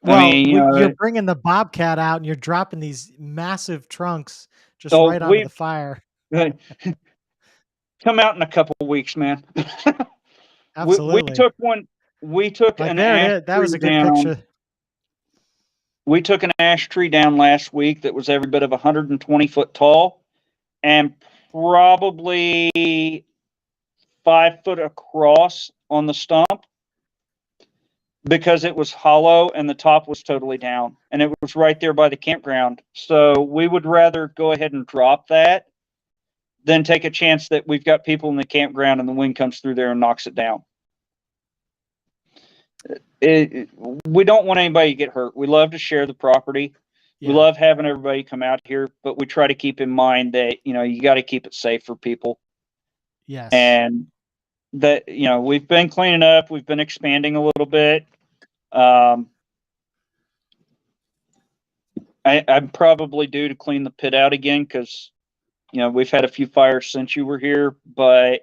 I Well, mean, you you're know, bringing the bobcat out and you're dropping these massive trunks just so right onto the fire. come out in a couple of weeks, man. We Absolutely. took one. We took Like an there it ash is. That was tree a good down. picture. We took an ash tree down last week that was every bit of 120 foot tall and probably 5 foot across on the stump because it was hollow and the top was totally down and it was right there by the campground. So we would rather go ahead and drop that than take a chance that we've got people in the campground and the wind comes through there and knocks it down. We don't want anybody to get hurt. We love to share the property. We Yeah. love having everybody come out here, but we try to keep in mind that, you know, you got to keep it safe for people. Yes. And that, you know, we've been cleaning up, we've been expanding a little bit. I'm probably due to clean the pit out again because, you know, we've had a few fires since you were here, but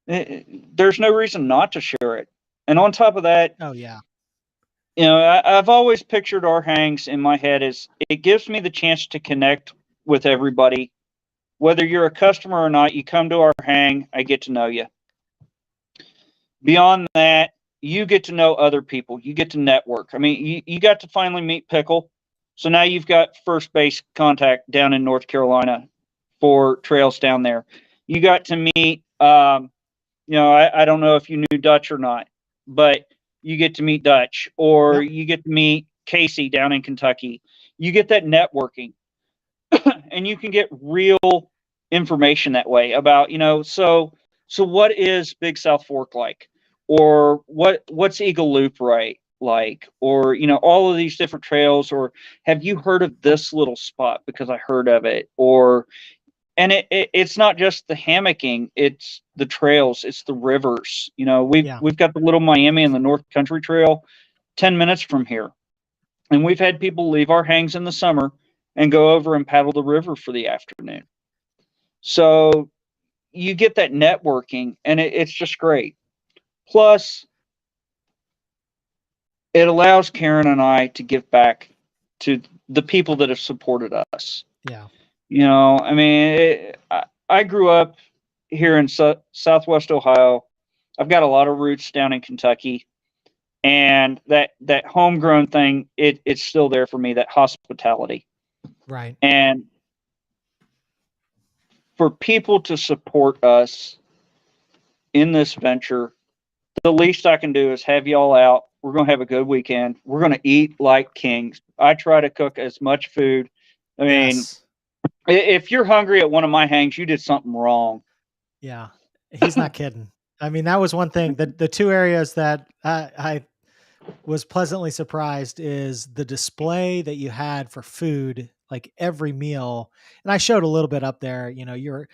there's no reason not to share it. And on top of that, Oh yeah. you know, I've always pictured our hangs in my head as it gives me the chance to connect with everybody. Whether you're a customer or not, you come to our hang, I get to know you. Beyond that, you get to know other people. You get to network. I mean, you got to finally meet Pickle. So now you've got first base contact down in North Carolina for trails down there. You got to meet, you know, I don't know if you knew Dutch or not, but you get to meet Dutch, or Yep. you get to meet Casey down in Kentucky. You get that networking and you can get real information that way about, you know, so what is Big South Fork like, or what's Eagle Loop right like, or, you know, all of these different trails, or have you heard of this little spot because I heard of it, or and it's not just the hammocking, it's the trails, it's the rivers. You know, Yeah. we've got the Little Miami and the North Country Trail 10 minutes from here, and we've had people leave our hangs in the summer and go over and paddle the river for the afternoon. So you get that networking, and it's just great. Plus, it allows Karen and I to give back to the people that have supported us. Yeah. You know, I mean, I grew up here in Southwest Ohio. I've got a lot of roots down in Kentucky, and that homegrown thing, it's still there for me. That hospitality, Right. and for people to support us in this venture, the least I can do is have y'all out. We're going to have a good weekend. We're going to eat like kings. I try to cook as much food. I mean, Yes. if you're hungry at one of my hangs, you did something wrong. Yeah. He's not kidding. I mean, that was one thing that the two areas that I was pleasantly surprised is the display that you had for food, like every meal. And I showed a little bit up there, you know, you're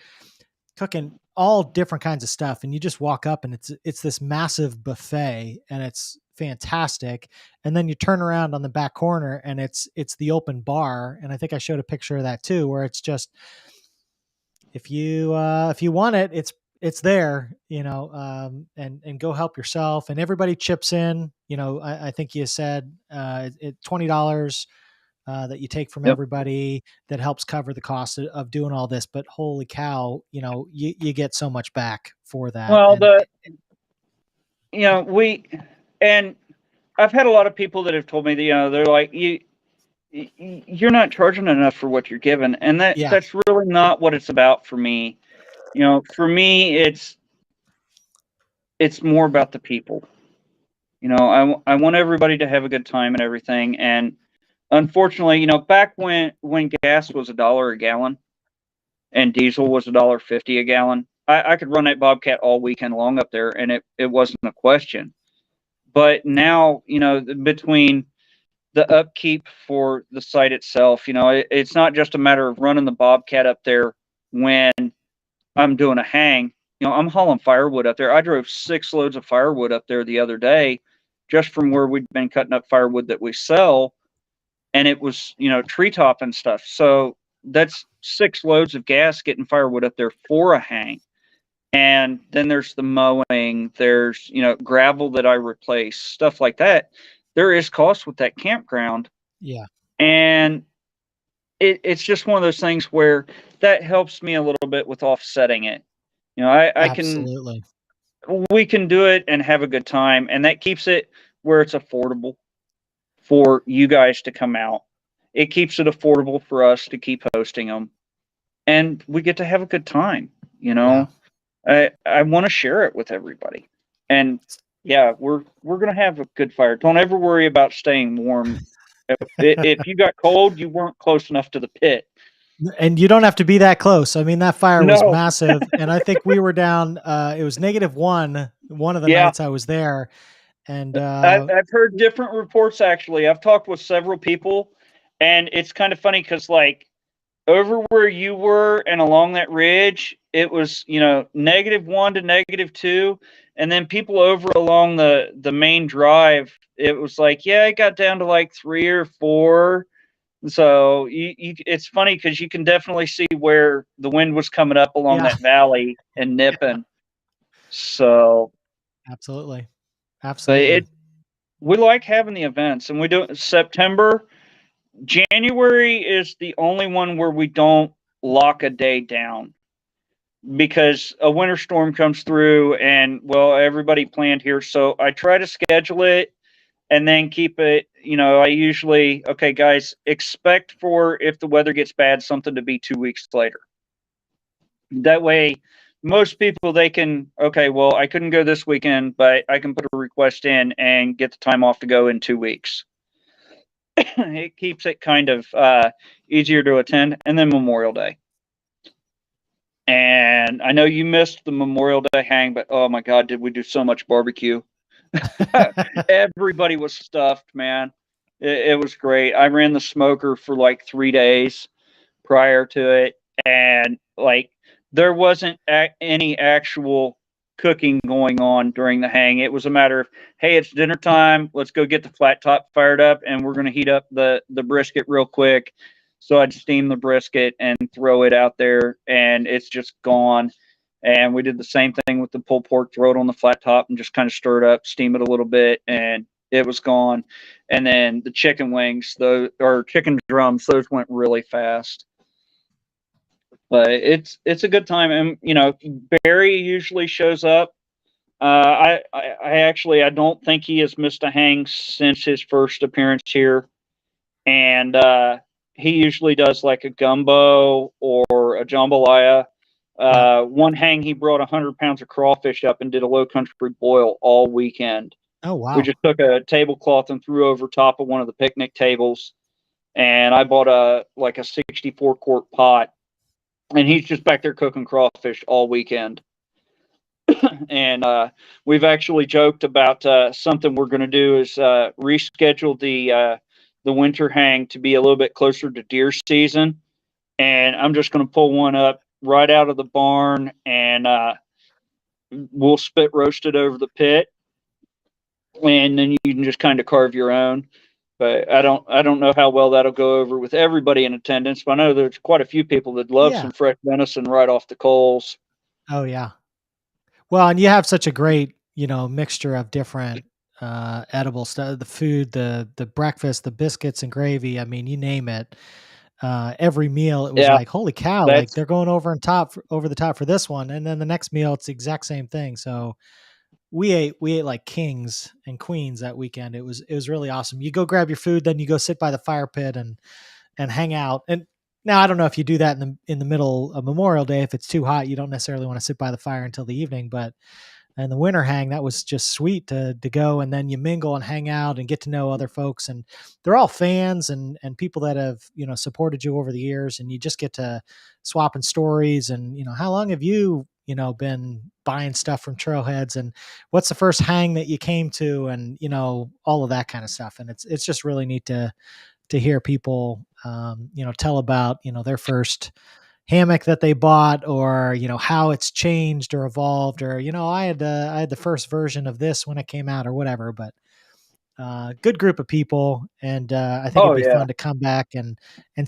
cooking all different kinds of stuff and you just walk up and it's this massive buffet and it's fantastic. And then you turn around on the back corner and it's the open bar. And I think I showed a picture of that too, where it's just, if you want it, it's there, you know, and go help yourself. And everybody chips in. You know, I think you said $20 that you take from Yep. everybody that helps cover the cost of doing all this. But holy cow, you know, you get so much back for that. Well, And you know, and I've had a lot of people that have told me that, you know, they're like, you're not charging enough for what you're given. And yeah, that's really not what it's about for me. You know, for me, it's more about the people. You know, I want everybody to have a good time and everything. And unfortunately, you know, back when gas was $1 a gallon and diesel was $1.50 a gallon, I could run that Bobcat all weekend long up there, and it wasn't a question. But now, you know, between the upkeep for the site itself, you know, it's not just a matter of running the Bobcat up there when I'm doing a hang. You know, I'm hauling firewood up there. I drove 6 loads of firewood up there the other day just from where we'd been cutting up firewood that we sell, and it was, you know, treetop and stuff. So that's 6 loads of gas getting firewood up there for a hang. And then there's the mowing, there's, gravel that I replace, stuff like that. There is cost with that campground. Yeah. And it's just one of those things where that helps me a little bit with offsetting it. Absolutely. We can do it and have a good time, and that keeps it where it's affordable for you guys to come out. It keeps it affordable for us to keep hosting them, and we get to have a good time. Yeah. I want to share it with everybody, and yeah, we're gonna have a good fire. Don't ever worry about staying warm. If you got cold, you weren't close enough to the pit. And you don't have to be that close. I mean, that fire was No, massive, and I think we were down. It was -1 one of the yeah, nights I was there, and I've heard different reports. Actually, I've talked with several people, and it's kind of funny because like over where you were and along that ridge, it was, -1 to -2. And then people over along the main drive, it was like, yeah, it got down to like 3 or 4. So it's funny because you can definitely see where the wind was coming up along yeah, that valley and nipping. So, absolutely, but absolutely. we like having the events, and we do it September. January is the only one where we don't lock a day down because a winter storm comes through and, well, everybody planned here. So I try to schedule it and then keep it, I usually, okay, guys, expect for if the weather gets bad, something to be 2 weeks later. That way, most people, they can, okay, well, I couldn't go this weekend, but I can put a request in and get the time off to go in 2 weeks. It keeps it kind of easier to attend. And then Memorial Day. And I know you missed the Memorial Day hang, but oh my God, did we do so much barbecue? Everybody was stuffed, man. It was great. I ran the smoker for like 3 days prior to it, and like there wasn't any actual cooking going on during the hang. It was a matter of, hey, it's dinner time. Let's go get the flat top fired up, and we're going to heat up the brisket real quick. So I'd steam the brisket and throw it out there, and it's just gone. And we did the same thing with the pulled pork, throw it on the flat top and just kind of stir it up, steam it a little bit, and it was gone. And then the chicken wings, or chicken drums, those went really fast. But it's a good time, and Barry usually shows up. I actually, I don't think he has missed a hang since his first appearance here, and he usually does like a gumbo or a jambalaya. Yeah. One hang, he brought 100 pounds of crawfish up and did a low country boil all weekend. Oh We wow. just took a tablecloth and threw over top of one of the picnic tables, and I bought a 64 quart pot, and he's just back there cooking crawfish all weekend. And we've actually joked about something we're going to do is reschedule the winter hang to be a little bit closer to deer season, and I'm just going to pull one up right out of the barn, and we'll spit roast it over the pit, and then you can just kind of carve your own. But I don't know how well that'll go over with everybody in attendance. But I know there's quite a few people that love Yeah. some fresh venison right off the coals. Oh yeah. Well, and you have such a great, mixture of different edible stuff, the food, the breakfast, the biscuits and gravy. I mean, you name it. Every meal, it was Yeah, like, holy cow, like that's they're going over the top for this one. And then the next meal, it's the exact same thing. So we ate like kings and queens that weekend. It was really awesome. You go grab your food, then you go sit by the fire pit and hang out. And now I don't know if you do that in the middle of Memorial Day. If it's too hot, you don't necessarily want to sit by the fire until the evening. But and the winter hang, that was just sweet to go, and then you mingle and hang out and get to know other folks, and they're all fans and people that have supported you over the years, and you just get to swapping stories and how long have you been buying stuff from Trailheads, and what's the first hang that you came to, and all of that kind of stuff. And it's just really neat to hear people tell about their first hammock that they bought, or how it's changed or evolved, or I had the first version of this when it came out or whatever. But good group of people, and I think Oh it'd be yeah. fun to come back and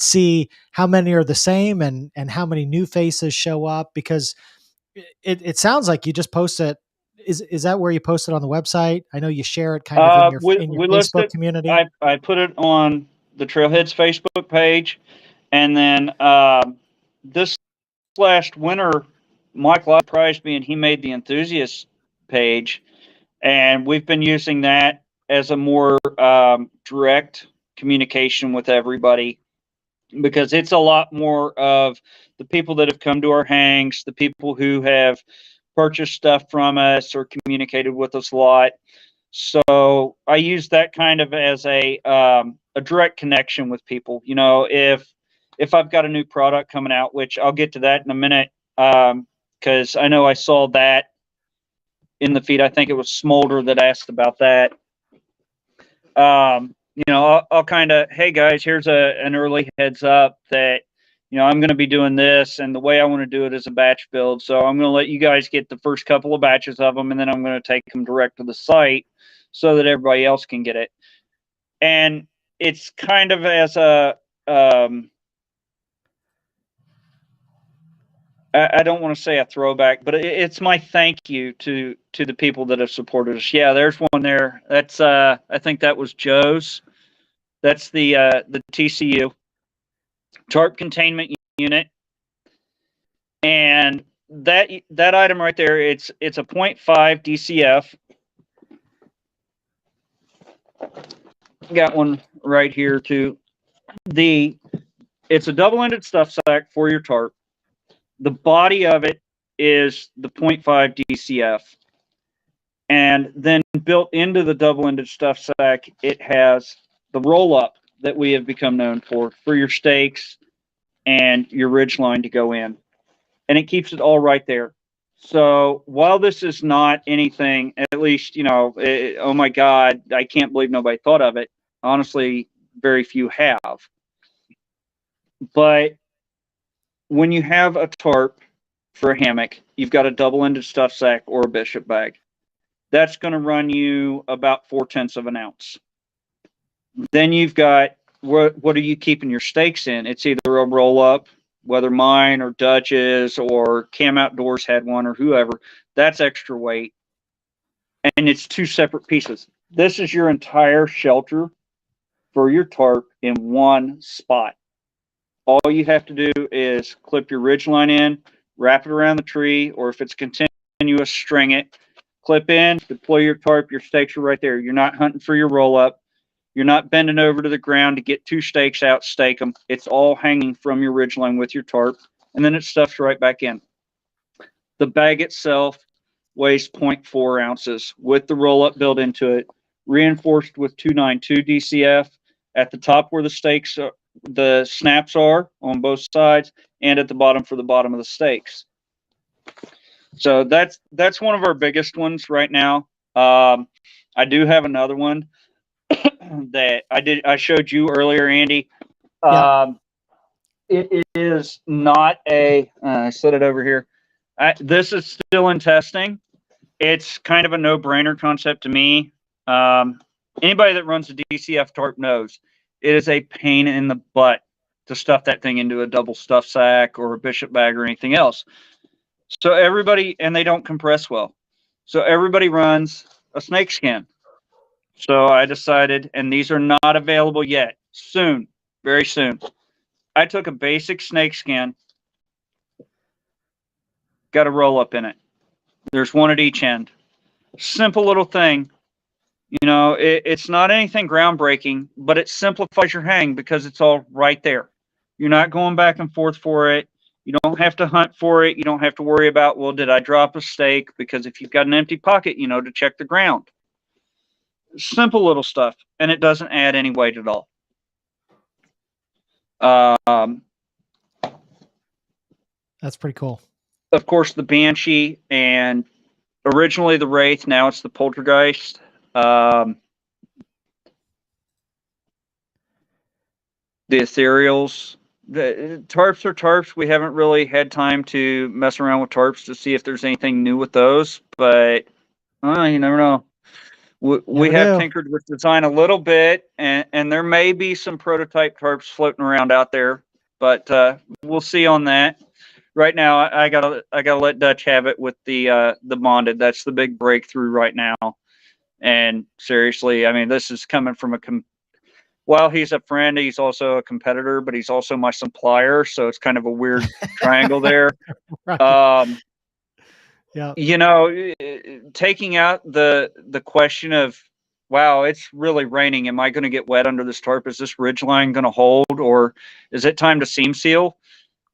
see how many are the same and how many new faces show up, because it sounds like you just post it. Is that where you post it on the website? I know you share it kind of in your We Facebook listed. community. I put it on the Trailheadz Facebook page, and then this last winter, Mike Lott surprised me, and he made the enthusiast page, and we've been using that as a more direct communication with everybody, because it's a lot more of the people that have come to our hangs, the people who have purchased stuff from us or communicated with us a lot. So I use that kind of as a direct connection with people. You know, if I've got a new product coming out, which I'll get to that in a minute, because I know I saw that in the feed. I think it was Smolder that asked about that. You know, I'll kind of, hey guys, here's an early heads up that, you know, I'm going to be doing this, and the way I want to do it is a batch build. So I'm going to let you guys get the first couple of batches of them, and then I'm going to take them direct to the site so that everybody else can get it. And it's kind of as a, I don't want to say a throwback, but it's my thank you to the people that have supported us. Yeah, there's one there. That's I think that was Joe's. That's the TCU, Tarp Containment Unit, and that item right there, it's a 0.5 DCF. Got one right here too. It's a double-ended stuff sack for your tarp. The body of it is the 0.5 DCF, and then built into the double-ended stuff sack, it has the roll-up that we have become known for your stakes and your ridge line to go in, and it keeps it all right there. So while this is not anything, at least, you know, oh my God, I can't believe nobody thought of it. Honestly, very few have. But when you have a tarp for a hammock, you've got a double-ended stuff sack or a bishop bag. That's going to run you about 4/10 of an ounce. Then you've got, what are you keeping your stakes in? It's either a roll-up, whether mine or Dutch's or Cam Outdoors had one or whoever. That's extra weight, and it's two separate pieces. This is your entire shelter for your tarp in one spot. All you have to do is clip your ridge line in, wrap it around the tree, or if it's continuous, string it, clip in, deploy your tarp, your stakes are right there. You're not hunting for your roll up. You're not bending over to the ground to get two stakes out, stake them. It's all hanging from your ridge line with your tarp, and then it stuffs right back in. The bag itself weighs 0.4 ounces with the roll up built into it, reinforced with 292 DCF at the top where the stakes are, the snaps are on both sides, and at the bottom for the bottom of the stakes. So that's one of our biggest ones right now. I do have another one that I showed you earlier, Andy. Yeah. It is not a. I set it over here. This is still in testing. It's kind of a no-brainer concept to me. Anybody that runs a DCF tarp knows it is a pain in the butt to stuff that thing into a double stuff sack or a bishop bag or anything else. So everybody, and they don't compress well. So everybody runs a snake skin. So I decided, and these are not available yet. Soon, very soon. I took a basic snake skin, got a roll up in it. There's one at each end. Simple little thing. You know, it's not anything groundbreaking, but it simplifies your hang because it's all right there. You're not going back and forth for it. You don't have to hunt for it. You don't have to worry about, well, did I drop a stake? Because if you've got an empty pocket, you know, to check the ground. Simple little stuff, and it doesn't add any weight at all. That's pretty cool. Of course, the Banshee, and originally the Wraith, now it's the Poltergeist. The Ethereals. The tarps are tarps. We haven't really had time to mess around with tarps to see if there's anything new with those, but you never know. We Never have knew. tinkered with design a little bit, and there may be some prototype tarps floating around out there, but we'll see on that. Right now, I gotta let Dutch have it with the bonded. That's the big breakthrough right now. And seriously, I mean, this is coming from while he's a friend, he's also a competitor, but he's also my supplier, so it's kind of a weird triangle there. Right. Um, Yeah. you know, taking out the question of, wow, it's really raining. Am I going to get wet under this tarp? Is this ridge line going to hold, or is it time to seam seal?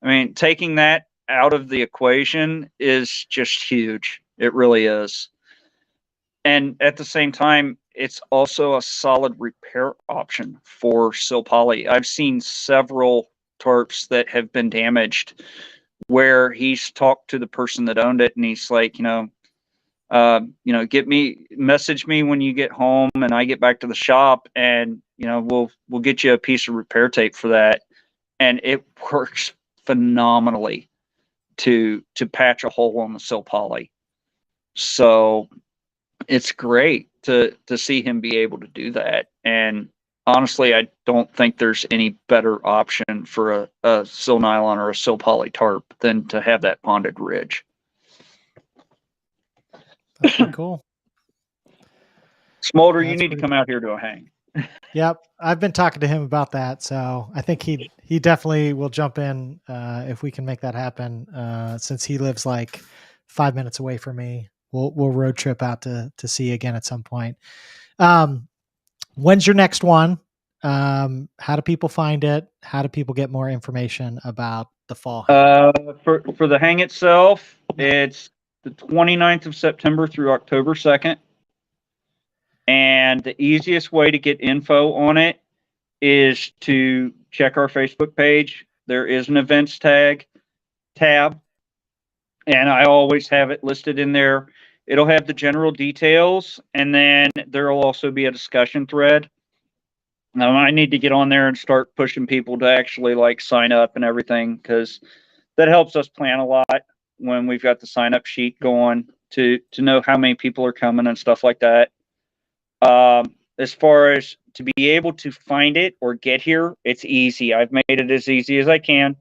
I mean, taking that out of the equation is just huge. It really is. And at the same time, it's also a solid repair option for sill poly. I've seen several tarps that have been damaged where he's talked to the person that owned it and he's like, message me when you get home and I get back to the shop, and we'll get you a piece of repair tape for that, and it works phenomenally to patch a hole on the sill poly. So it's great to see him be able to do that. And honestly, I don't think there's any better option for a sill nylon or a sill poly tarp than to have that bonded ridge. That's pretty cool. Smolder, you That's need to pretty come cool. out here to a hang. Yep, I've been talking to him about that, so I think he definitely will jump in if we can make that happen. Since he lives like 5 minutes away from me, we'll road trip out to see you again at some point. When's your next one? How do people find it? How do people get more information about the fall hang? For the hang itself, it's the 29th of September through October 2nd. And the easiest way to get info on it is to check our Facebook page. There is an events tab, and I always have it listed in there. It'll have the general details, and then there will also be a discussion thread. I need to get on there and start pushing people to actually like sign up and everything, because that helps us plan a lot when we've got the sign up sheet going to know how many people are coming and stuff like that. As far as to be able to find it or get here, it's easy. I've made it as easy as I can.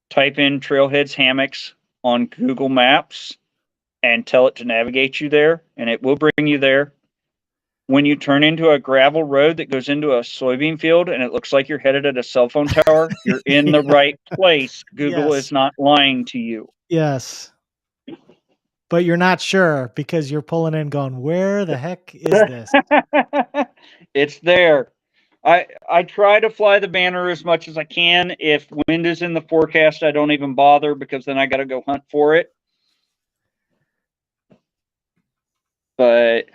Type in Trailheadz Hammocks on Google Maps and tell it to navigate you there, and it will bring you there. When you turn into a gravel road that goes into a soybean field and it looks like you're headed at a cell phone tower, you're in the Yeah. right place. Google is Yes. not lying to you. Yes. But you're not sure because you're pulling in going, where the heck is this? It's there. I try to fly the banner as much as I can. If wind is in the forecast, I don't even bother, because then I got to go hunt for it. But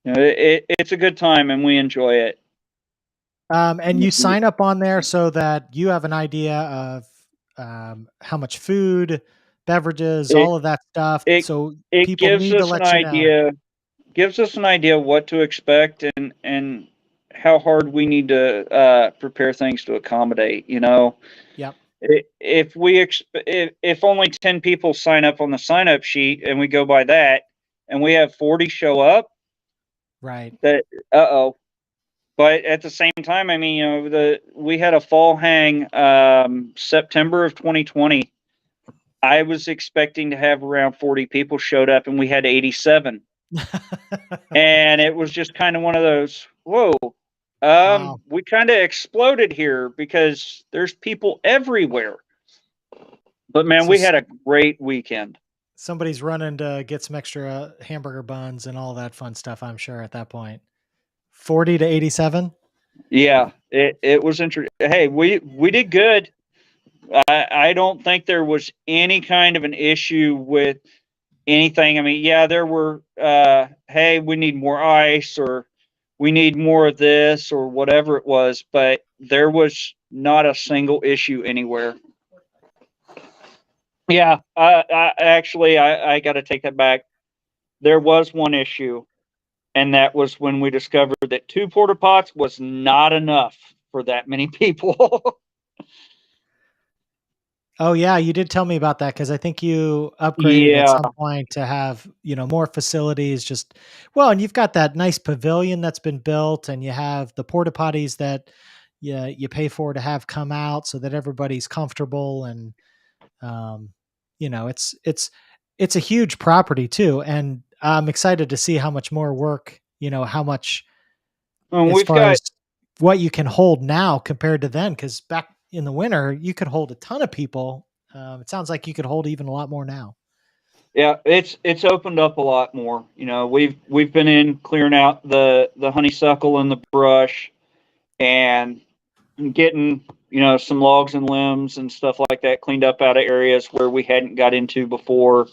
it's a good time and we enjoy it. And you sign up on there so that you have an idea of how much food, beverages, It all of that stuff. it So it people gives need to us an let you know. idea. Gives us an idea what to expect, and how hard we need to prepare things to accommodate. Yep. If only 10 people sign up on the sign up sheet and we go by that, and we have 40 show up, Right. that uh-oh. But at the same time, I mean, we had a fall hang September of 2020. I was expecting to have around 40 people showed up, and we had 87. And it was just kind of one of those, whoa, Wow. we kind of exploded here because there's people everywhere. But man, So we had a great weekend. somebody's running to get some extra hamburger buns and all that fun stuff, I'm sure, at that point. 40 to 87? Yeah, it was interesting. Hey, we did good. I don't think there was any kind of an issue with anything. I mean, yeah, there were, hey, we need more ice, or we need more of this, or whatever it was, but there was not a single issue anywhere. Yeah, I got to take that back. There was one issue, and that was when we discovered that 2 porta pots was not enough for that many people. Oh yeah, you did tell me about that because I think you upgraded at Yeah, some point to have, more facilities just well, and you've got that nice pavilion that's been built and you have the porta potties that you pay for to have come out so that everybody's comfortable and um, it's a huge property too. And I'm excited to see how much more work, how much and as we've far got as what you can hold now compared to then, because back in the winter, you could hold a ton of people. It sounds like you could hold even a lot more now. yeah, it's opened up a lot more. You know, we've been in clearing out the honeysuckle and the brush and getting some logs and limbs and stuff like that cleaned up out of areas where we hadn't got into before,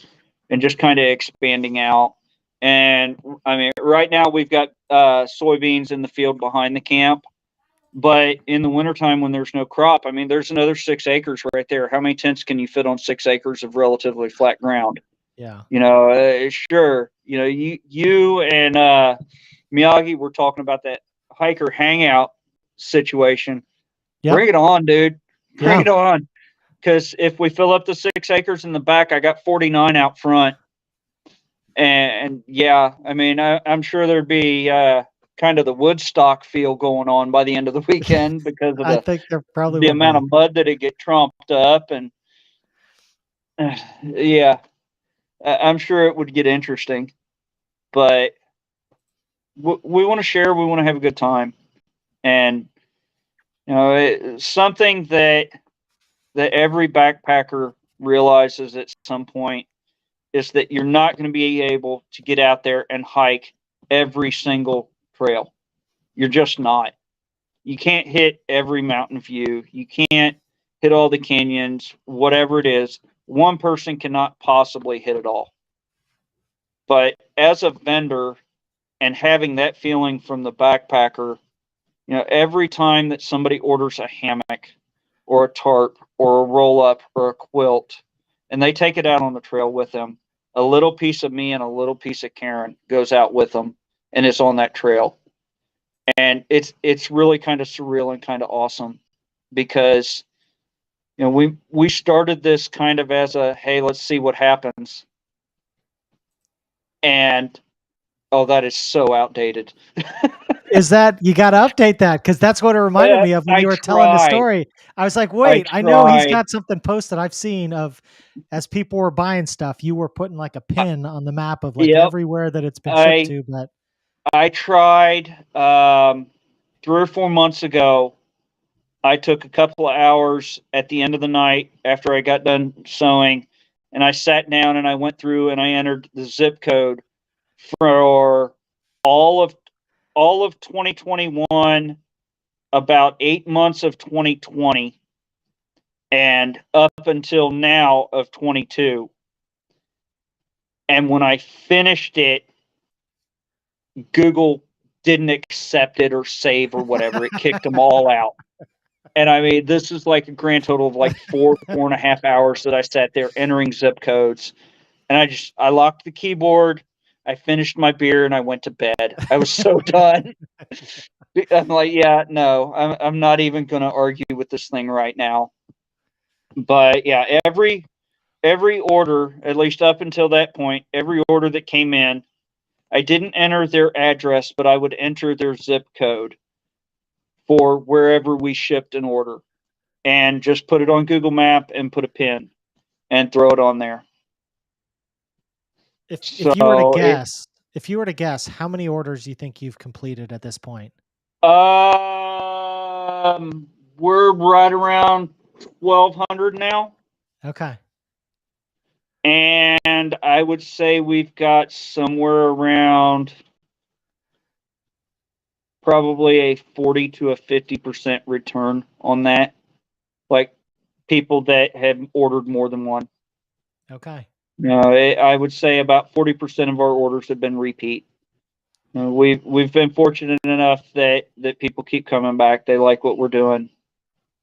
and just kind of expanding out. And I mean, right now we've got soybeans in the field behind the camp. But in the wintertime when there's no crop, I mean, there's another 6 acres right there. How many tents can you fit on 6 acres of relatively flat ground? Yeah. Sure. You and Miyagi were talking about that hiker hangout situation. Yep. Bring it on, dude. Bring Yeah. it on. Because if we fill up the 6 acres in the back, I got 49 out front. And yeah, I mean, I'm sure there'd be kind of the Woodstock feel going on by the end of the weekend because of I think there probably the would amount of be. mud that it get trumped up. And yeah, I'm sure it would get interesting. But we want to share, we want to have a good time. And, something that every backpacker realizes at some point is that you're not going to be able to get out there and hike every single trail. You're just not. You can't hit every mountain view. You can't hit all the canyons, whatever it is. One person cannot possibly hit it all. But as a vendor and having that feeling from the backpacker, every time that somebody orders a hammock or a tarp or a roll up or a quilt and they take it out on the trail with them, a little piece of me and a little piece of Karen goes out with them and it's on that trail. And it's really kind of surreal and kind of awesome because we started this kind of as a hey, let's see what happens. And oh, that is so outdated. Is that you got to update that because that's what it reminded me of when I you were telling the tried. story. I was like, I wait, I know he's tried. got something posted I've seen of as people were buying stuff, you were putting like a pin on the map of like Yep. everywhere that it's been shipped I to. But I tried 3 or 4 months ago. I took a couple of hours at the end of the night after I got done sewing, and I sat down and I went through and I entered the zip code for all of 2021, about 8 months of 2020, and up until now of 22. And when I finished it, Google didn't accept it or save or whatever. It kicked them all out. And I mean, this is like a grand total of like 4.5 hours that I sat there entering zip codes. And I locked the keyboard. I finished my beer and I went to bed. I was so done. I'm like, yeah, no, I'm not even going to argue with this thing right now. But yeah, every order, at least up until that point, every order that came in, I didn't enter their address, but I would enter their zip code for wherever we shipped an order and just put it on Google Map and put a pin and throw it on there. if you were to So guess, how many orders do you think you've completed at this point? we're right around 1,200 now. Okay. And I would say we've got somewhere around probably a 40 to a 50% return on that. Like people that have ordered more than one. Okay. I would say about 40% of our orders have been repeat. We've been fortunate enough that people keep coming back. They like what we're doing.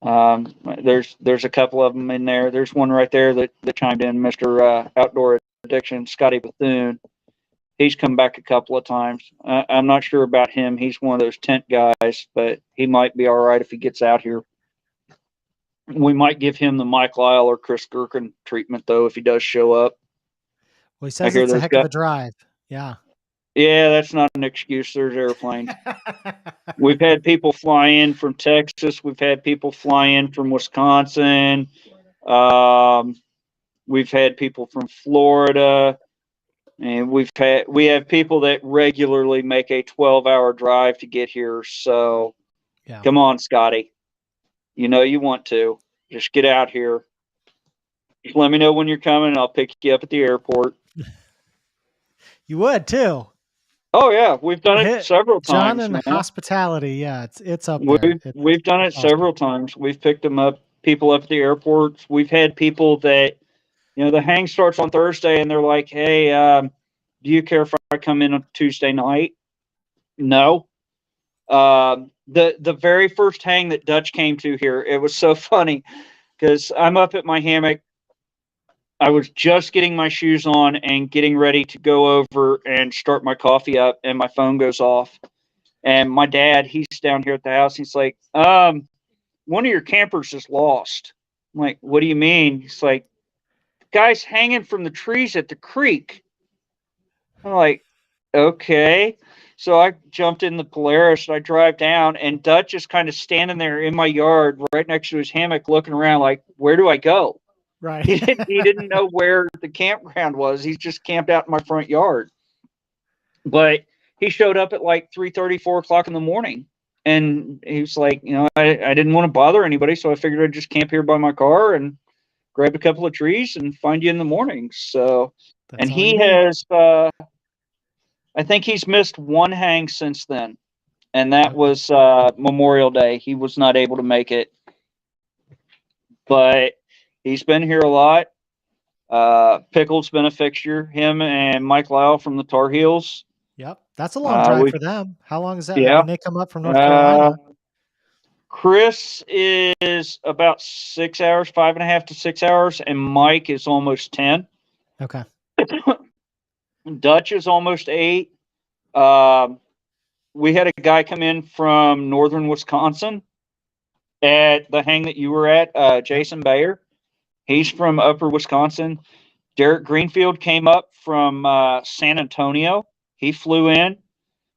There's a couple of them in there. There's one right there that chimed in, Mr. Outdoor Addiction, Scotty Bethune. He's come back a couple of times. I'm not sure about him. He's one of those tent guys, but he might be all right if he gets out here. We might give him the Mike Lyle or Chris Gherkin treatment, though, if he does show up. Well, he I says hear it's a there's heck of a drive. Yeah. Yeah, that's not an excuse. There's airplanes. We've had people fly in from Texas. We've had people fly in from Wisconsin. Um, we've had people from Florida, and we have people that regularly make a 12-hour drive to get here. So, Yeah. come on, Scotty. You know you want to. Just get out here. Just let me know when you're coming, and I'll pick you up at the airport. You would too. Oh yeah, we've done it Hit several John times, and man. hospitality. Yeah, it's up there. We've done it awesome. several times. We've picked people up at the airports. We've had people that, the hang starts on Thursday, and they're like, "Hey, do you care if I come in on Tuesday night?" No. The very first hang that Dutch came to here, it was so funny because I'm up at my hammock. I was just getting my shoes on and getting ready to go over and start my coffee up, and my phone goes off. And my dad, he's down here at the house. He's like, one of your campers is lost. I'm like, what do you mean? He's like, guy's hanging from the trees at the creek. I'm like, okay. So I jumped in the Polaris and I drive down, and Dutch is kind of standing there in my yard right next to his hammock looking around like, where do I go? Right. He didn't know where the campground was. He's just camped out in my front yard. But he showed up at like 3:30, 4 o'clock in the morning. And he was like, I didn't want to bother anybody, so I figured I'd just camp here by my car and grab a couple of trees and find you in the morning. So, That's and all you he need. has, I think he's missed one hang since then, and that was Memorial Day. He was not able to make it, but he's been here a lot. Pickle's been a fixture. Him and Mike Lyle from the Tar Heels. Yep, that's a long drive We for them. How long is that? I Yeah. mean, they come up from North Carolina. Chris is about 6 hours, 5.5 to 6 hours, and Mike is almost 10. Okay. Dutch is almost 8. We had a guy come in from northern Wisconsin at the hang that you were at, Jason Bayer. He's from upper Wisconsin. Derek Greenfield came up from San Antonio. He flew in.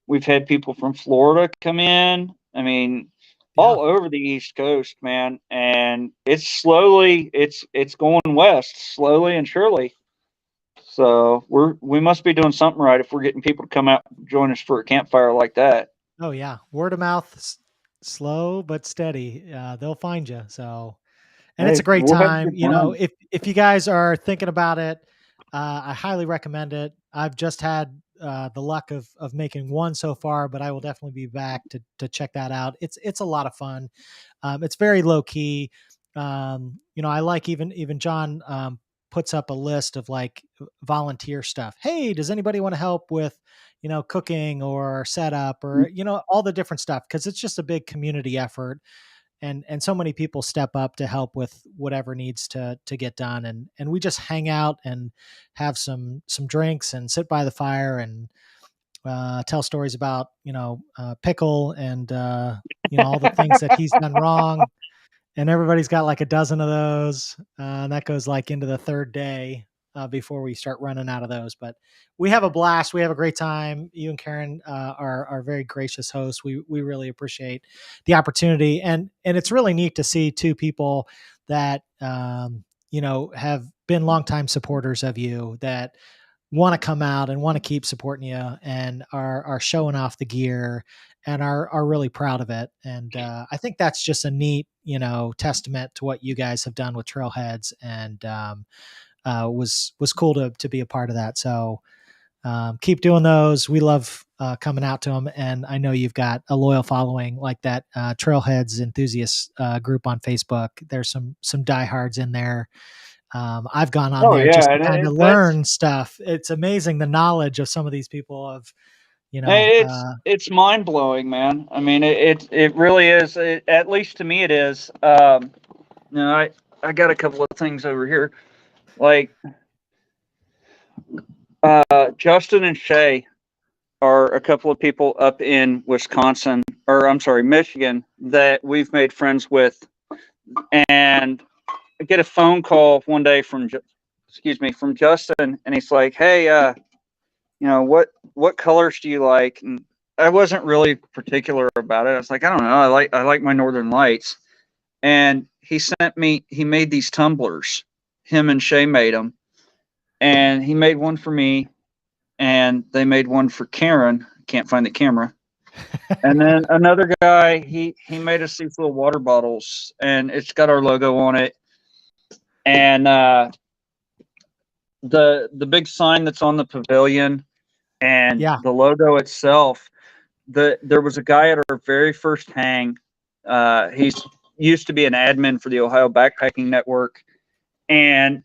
We've had people from Florida come in. I mean, all over the East Coast, man. And it's going west, slowly and surely. So we must be doing something right if we're getting people to come out and join us for a campfire like that. Oh yeah, word of mouth, slow but steady. They'll find you. So, and it's a great We'll have a time. good time. If you guys are thinking about it, I highly recommend it. I've just had the luck of making one so far, but I will definitely be back to check that out. It's a lot of fun. It's very low key. I like even John puts up a list of like volunteer stuff. Hey, does anybody want to help with cooking or setup or all the different stuff, because it's just a big community effort, and so many people step up to help with whatever needs to get done, and we just hang out and have some drinks and sit by the fire and tell stories about Pickle and all the things that he's done wrong, and everybody's got like a dozen of those, and that goes like into the third day before we start running out of those. But we have a blast. We have a great time. You and Karen are very gracious hosts. We really appreciate the opportunity, and it's really neat to see two people that have been longtime supporters of you, that want to come out and want to keep supporting you and are showing off the gear and are really proud of it. And I think that's just a neat, testament to what you guys have done with Trailheadz, and was cool to be a part of that. So keep doing those. We love coming out to them, and I know you've got a loyal following like that. Trailheadz enthusiast group on Facebook. There's some diehards in there. I've gone on there just to kind of learn stuff. It's amazing the knowledge of some of these people of, it's mind blowing, man. I mean, it really is. At least to me, it is. I got a couple of things over here, like Justin and Shay are a couple of people up in Wisconsin, or I'm sorry, Michigan, that we've made friends with. And I get a phone call one day from Justin, and he's like, "Hey, what colors do you like?" And I wasn't really particular about it. I was like, "I don't know. I like my Northern Lights." And he made these tumblers. Him and Shay made them, and he made one for me, and they made one for Karen. Can't find the camera. And then another guy, he made us these little water bottles, and it's got our logo on it. And the big sign that's on the pavilion and Yeah. the logo itself. There was a guy at our very first hang. He's used to be an admin for the Ohio Backpacking Network, and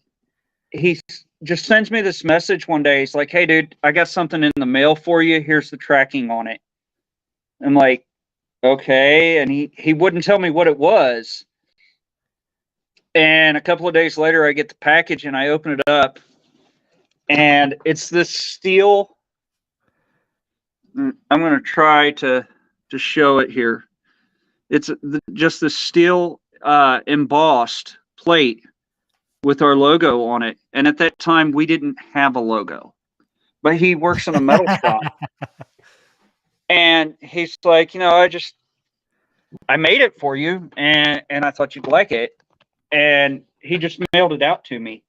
he just sends me this message one day. He's like, "Hey, dude, I got something in the mail for you. Here's the tracking on it." I'm like, "Okay," and he wouldn't tell me what it was. And a couple of days later, I get the package and I open it up, and it's this steel. I'm going to try to show it here. It's just this steel embossed plate with our logo on it. And at that time, we didn't have a logo, but he works in a metal shop. And he's like, I made it for you, and I thought you'd like it. And he just mailed it out to me.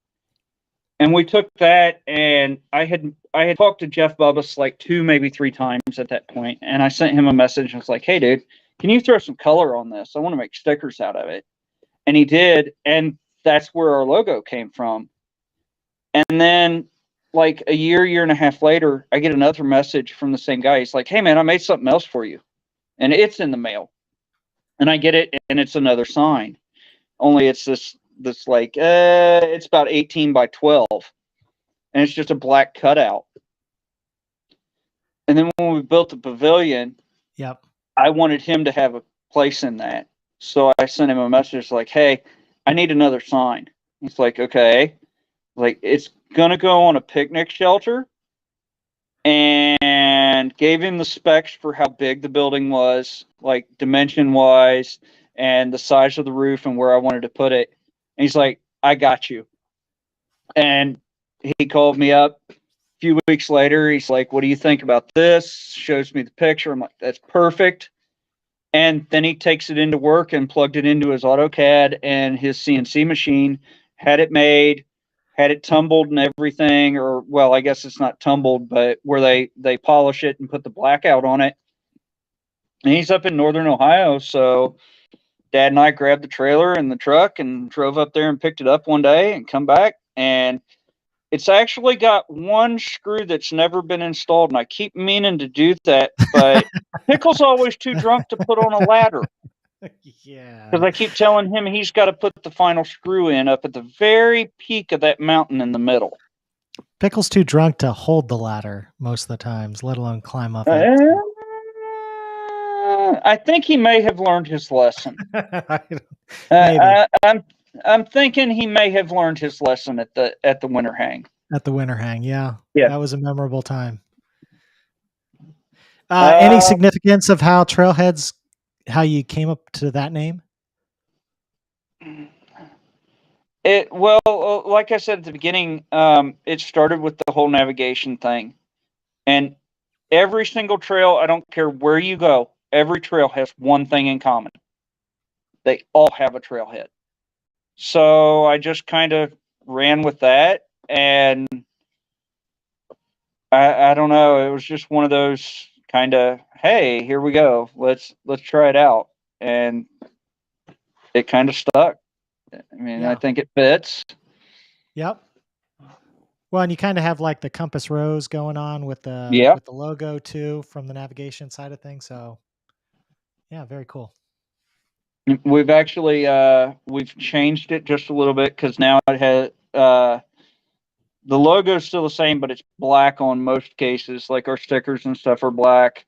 And we took that, and I had talked to Jeff Bubbas like 2, maybe 3 times at that point, and I sent him a message. I was like, "Hey, dude, can you throw some color on this? I want to make stickers out of it." And he did, and that's where our logo came from. And then, like a year and a half later, I get another message from the same guy. He's like, "Hey, man, I made something else for you," and it's in the mail. And I get it, and it's another sign. Only it's this like it's about 18 by 12. And it's just a black cutout. And then when we built the pavilion, Yep. I wanted him to have a place in that. So I sent him a message like, "Hey, I need another sign." He's like, "Okay." Like, it's going to go on a picnic shelter, and gave him the specs for how big the building was, like dimension wise, and the size of the roof and where I wanted to put it. And he's like, "I got you." And he called me up a few weeks later. He's like, "What do you think about this?" Shows me the picture. I'm like, "That's perfect." And then he takes it into work and plugged it into his AutoCAD and his CNC machine, had it made, had it tumbled and everything, or, well, I guess it's not tumbled, but where they polish it and put the blackout on it. And he's up in Northern Ohio. So Dad and I grabbed the trailer and the truck and drove up there and picked it up one day and come back. And it's actually got one screw that's never been installed, and I keep meaning to do that, but Pickle's always too drunk to put on a ladder. Yeah. Because I keep telling him he's got to put the final screw in up at the very peak of that mountain in the middle. Pickle's too drunk to hold the ladder most of the times, let alone climb up it. I think he may have learned his lesson. Maybe. I'm thinking he may have learned his lesson at the winter hang. At the winter hang, yeah. Yeah. That was a memorable time. Any significance of how Trailheadz, how you came up to that name? Well, like I said at the beginning, it started with the whole navigation thing. And every single trail, I don't care where you go, every trail has one thing in common. They all have a trailhead. So I just kind of ran with that, and I don't know, it was just one of those kind of, hey, here we go. Let's try it out. And it kind of stuck. I mean, Yeah. I think it fits. Yep. Well, and you kind of have like the compass rose going on with the logo too from the navigation side of things. So yeah, very cool. We've actually we've changed it just a little bit because now it has the logo is still the same, but it's black on most cases. Like our stickers and stuff are black.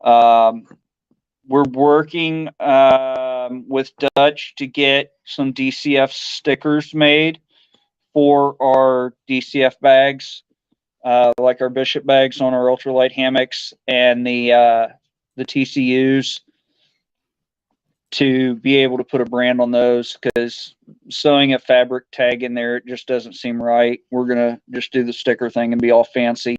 We're working with Dutch to get some DCF stickers made for our DCF bags, like our Bishop bags on our Ultralight hammocks and the TCUs. to be able to put a brand on those, because sewing a fabric tag in there, it just doesn't seem right. We're going to just do the sticker thing and be all fancy.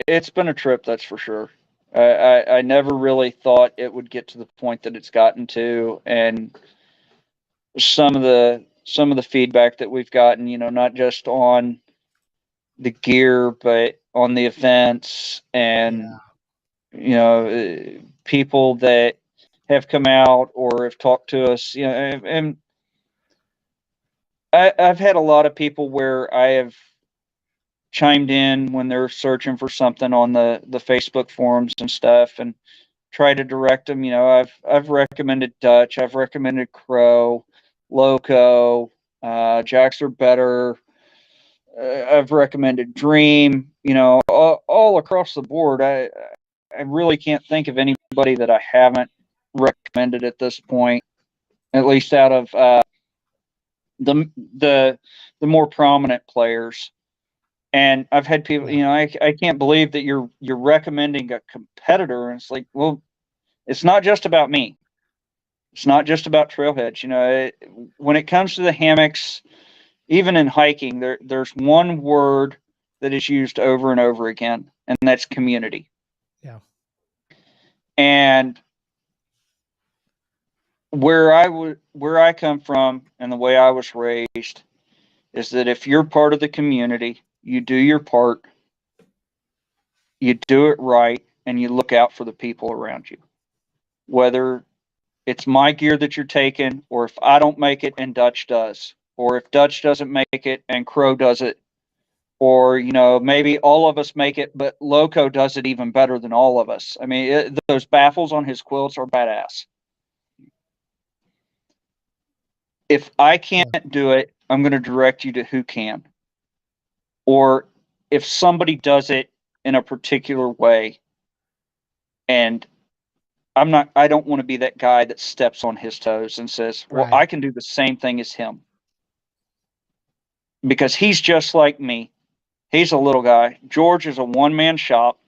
It's been a trip, that's for sure. I never really thought it would get to the point that it's gotten to, and some of the feedback that we've gotten, not just on the gear, but on the events, and people that have come out or have talked to us, and I've had a lot of people where I have chimed in when they're searching for something on the Facebook forums and stuff, and try to direct them. I've recommended Dutch, I've recommended Crow, Loco, Jacks are better. I've recommended Dream. All across the board. I really can't think of anybody that I haven't recommended at this point, at least out of the more prominent players. And I've had people, I can't believe that you're recommending a competitor. And it's like, well, it's not just about me. It's not just about Trailheadz. When it comes to the hammocks, even in hiking, there's one word that is used over and over again, and that's community. Yeah. And where I come from and the way I was raised is that if you're part of the community, you do your part, you do it right, and you look out for the people around you. Whether it's my gear that you're taking, or if I don't make it and Dutch does, or if Dutch doesn't make it and Crow does it, or maybe all of us make it, but Loco does it even better than all of us. I mean, those baffles on his quilts are badass. If I can't do it, I'm going to direct you to who can. Or if somebody does it in a particular way, and I don't want to be that guy that steps on his toes and says, well, I can do the same thing as him. Because he's just like me. He's a little guy. George is a one-man shop,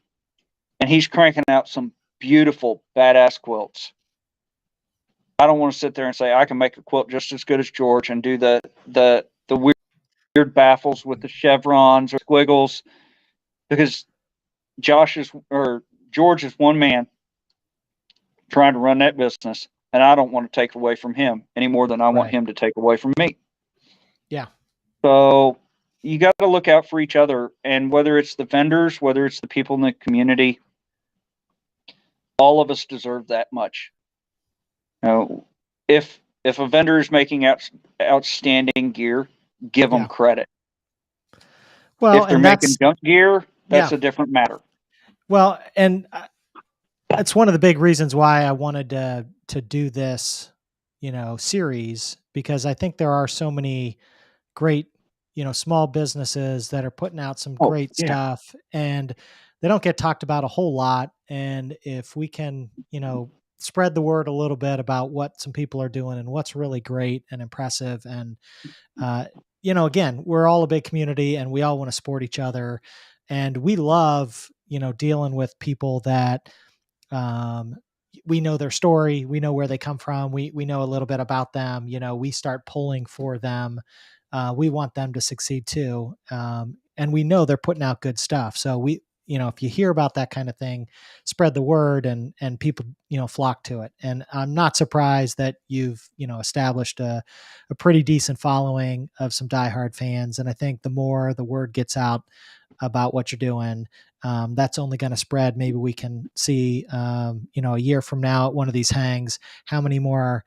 and he's cranking out some beautiful, badass quilts. I don't want to sit there and say I can make a quilt just as good as George and do the weird baffles with the chevrons or squiggles, because George is one man trying to run that business, and I don't want to take away from him any more than I want him to take away from me. Yeah. So you got to look out for each other, and whether it's the vendors, whether it's the people in the community, all of us deserve that much. If a vendor is making outstanding gear, give them credit. Well, if they're making junk gear, that's a different matter. Well, and it's one of the big reasons why I wanted to do this, series, because I think there are so many great, small businesses that are putting out some great stuff, and they don't get talked about a whole lot. And if we can, spread the word a little bit about what some people are doing and what's really great and impressive, and again, we're all a big community and we all want to support each other, and we love dealing with people that we know their story, we know where they come from, we know a little bit about them, we start pulling for them. We want them to succeed too, and we know they're putting out good stuff. So we, if you hear about that kind of thing, spread the word, and people flock to it. And I'm not surprised that you've established a pretty decent following of some diehard fans. And I think the more the word gets out about what you're doing, that's only going to spread. Maybe we can see, a year from now at one of these hangs, how many more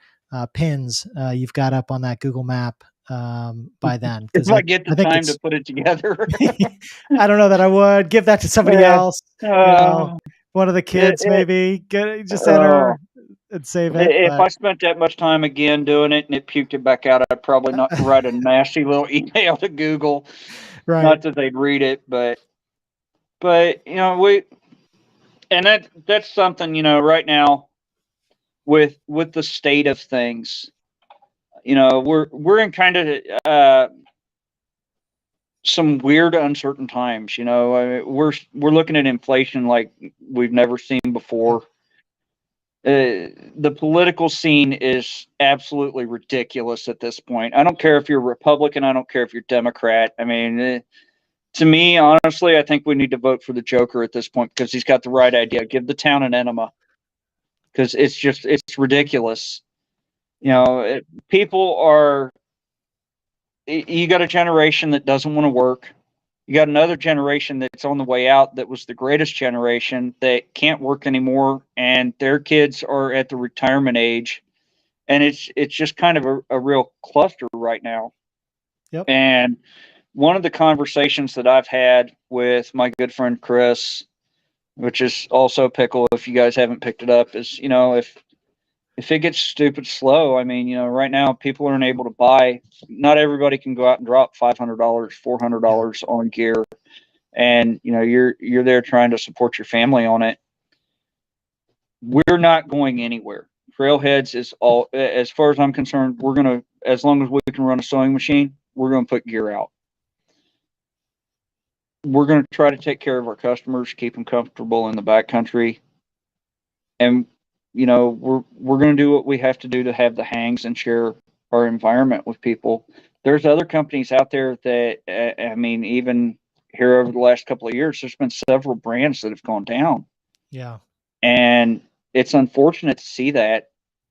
pins you've got up on that Google map by then. If I get the time to put it together. I don't know that I would give that to somebody else. One of the kids, maybe just enter and save it. If I spent that much time again doing it and it puked it back out, I'd probably not write a nasty little email to Google. Right. Not that they'd read it, but that's something, right now with the state of things, we're in kind of some weird, uncertain times. You know, we're looking at inflation like we've never seen before. The political scene is absolutely ridiculous at this point. I don't care if you're Republican. I don't care if you're Democrat. I mean, to me, honestly, I think we need to vote for the Joker at this point because he's got the right idea. Give the town an enema because it's ridiculous. You know, people are. You got a generation that doesn't want to work. You got another generation that's on the way out that was the greatest generation that can't work anymore, and their kids are at the retirement age, and it's just kind of a real cluster right now. Yep. And one of the conversations that I've had with my good friend Chris, which is also Pickle, if you guys haven't picked it up, is, you know, if it gets stupid slow, I mean, you know, right now people aren't able to buy. Not everybody can go out and drop $500, $400 on gear, and you know you're there trying to support your family on it. We're not going anywhere. Trailheads is all, as far as I'm concerned, we're gonna, as long as we can run a sewing machine, we're gonna put gear out. We're gonna try to take care of our customers, keep them comfortable in the backcountry, and you know we're gonna do what we have to do to have the hangs and share our environment with people. There's other companies out there that I mean, even here over the last couple of years, there's been several brands that have gone down. Yeah. And it's unfortunate to see that,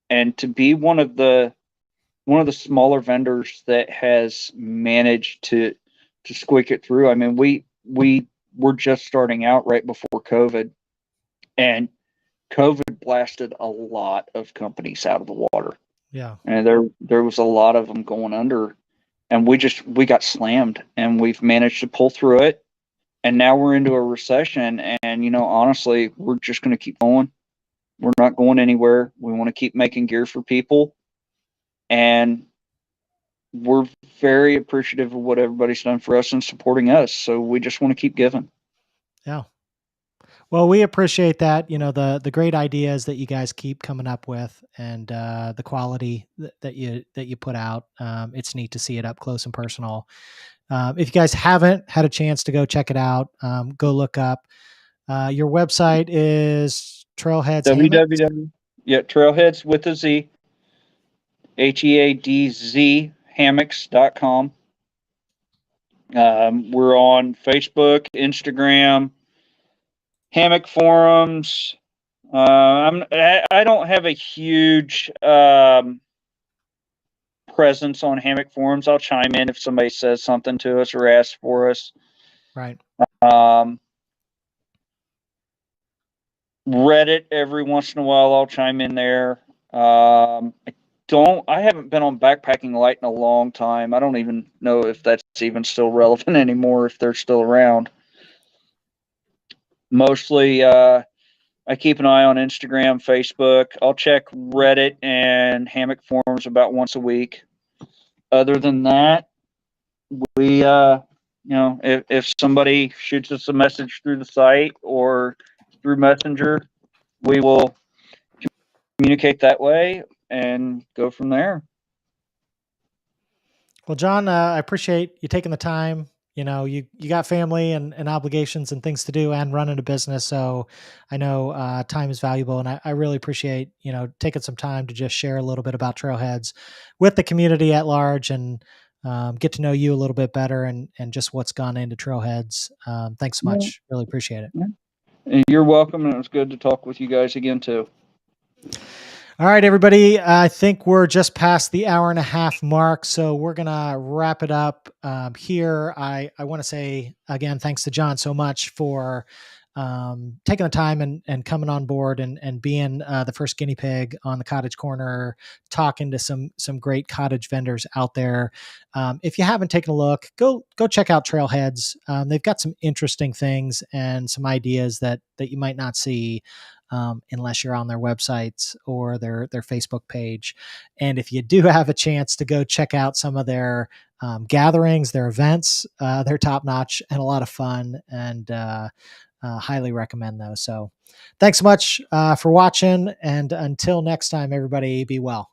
and to be one of the smaller vendors that has managed to squeak it through. I mean, we were just starting out right before COVID, and COVID blasted a lot of companies out of the water. Yeah. And there was a lot of them going under, and we got slammed, and we've managed to pull through it. And now we're into a recession, and you know, honestly, we're just going to keep going. We're not going anywhere. We want to keep making gear for people, and we're very appreciative of what everybody's done for us and supporting us. So we just want to keep giving. Yeah. Well, we appreciate that. You know, the great ideas that you guys keep coming up with, and the quality that you put out. It's neat to see it up close and personal. If you guys haven't had a chance to go check it out, go look up. Your website is Trailheadz Hammocks. www. Yeah, Trailheads with a Z. HEADZ hammocks.com. We're on Facebook, Instagram, hammock forums. I don't have a huge presence on hammock forums. I'll chime in if somebody says something to us or asks for us. Right. Reddit, every once in a while I'll chime in there. I haven't been on Backpacking Light in a long time. I don't even know if that's even still relevant anymore, if they're still around. Mostly I keep an eye on Instagram, Facebook. I'll check Reddit and hammock forums about once a week. Other than that, we you know, if somebody shoots us a message through the site or through Messenger, we will communicate that way and go from there. Well, John, I appreciate you taking the time. You know, you got family and obligations and things to do and running a business. So I know time is valuable, and I really appreciate, you know, taking some time to just share a little bit about Trailheads with the community at large, and get to know you a little bit better, and just what's gone into Trailheads. Thanks so much. Really appreciate it. And you're welcome, and it was good to talk with you guys again too. All right, everybody. I think we're just past the hour and a half mark, so we're gonna wrap it up here. I want to say again, thanks to John so much for taking the time and coming on board, and being the first guinea pig on the Cottage Corner, talking to some great cottage vendors out there. If you haven't taken a look, go check out Trailheads. They've got some interesting things and some ideas that you might not see unless you're on their websites or their Facebook page. And if you do have a chance to go check out some of their gatherings, their events, they're top notch and a lot of fun, and highly recommend those. So thanks so much for watching, and until next time, everybody, be well.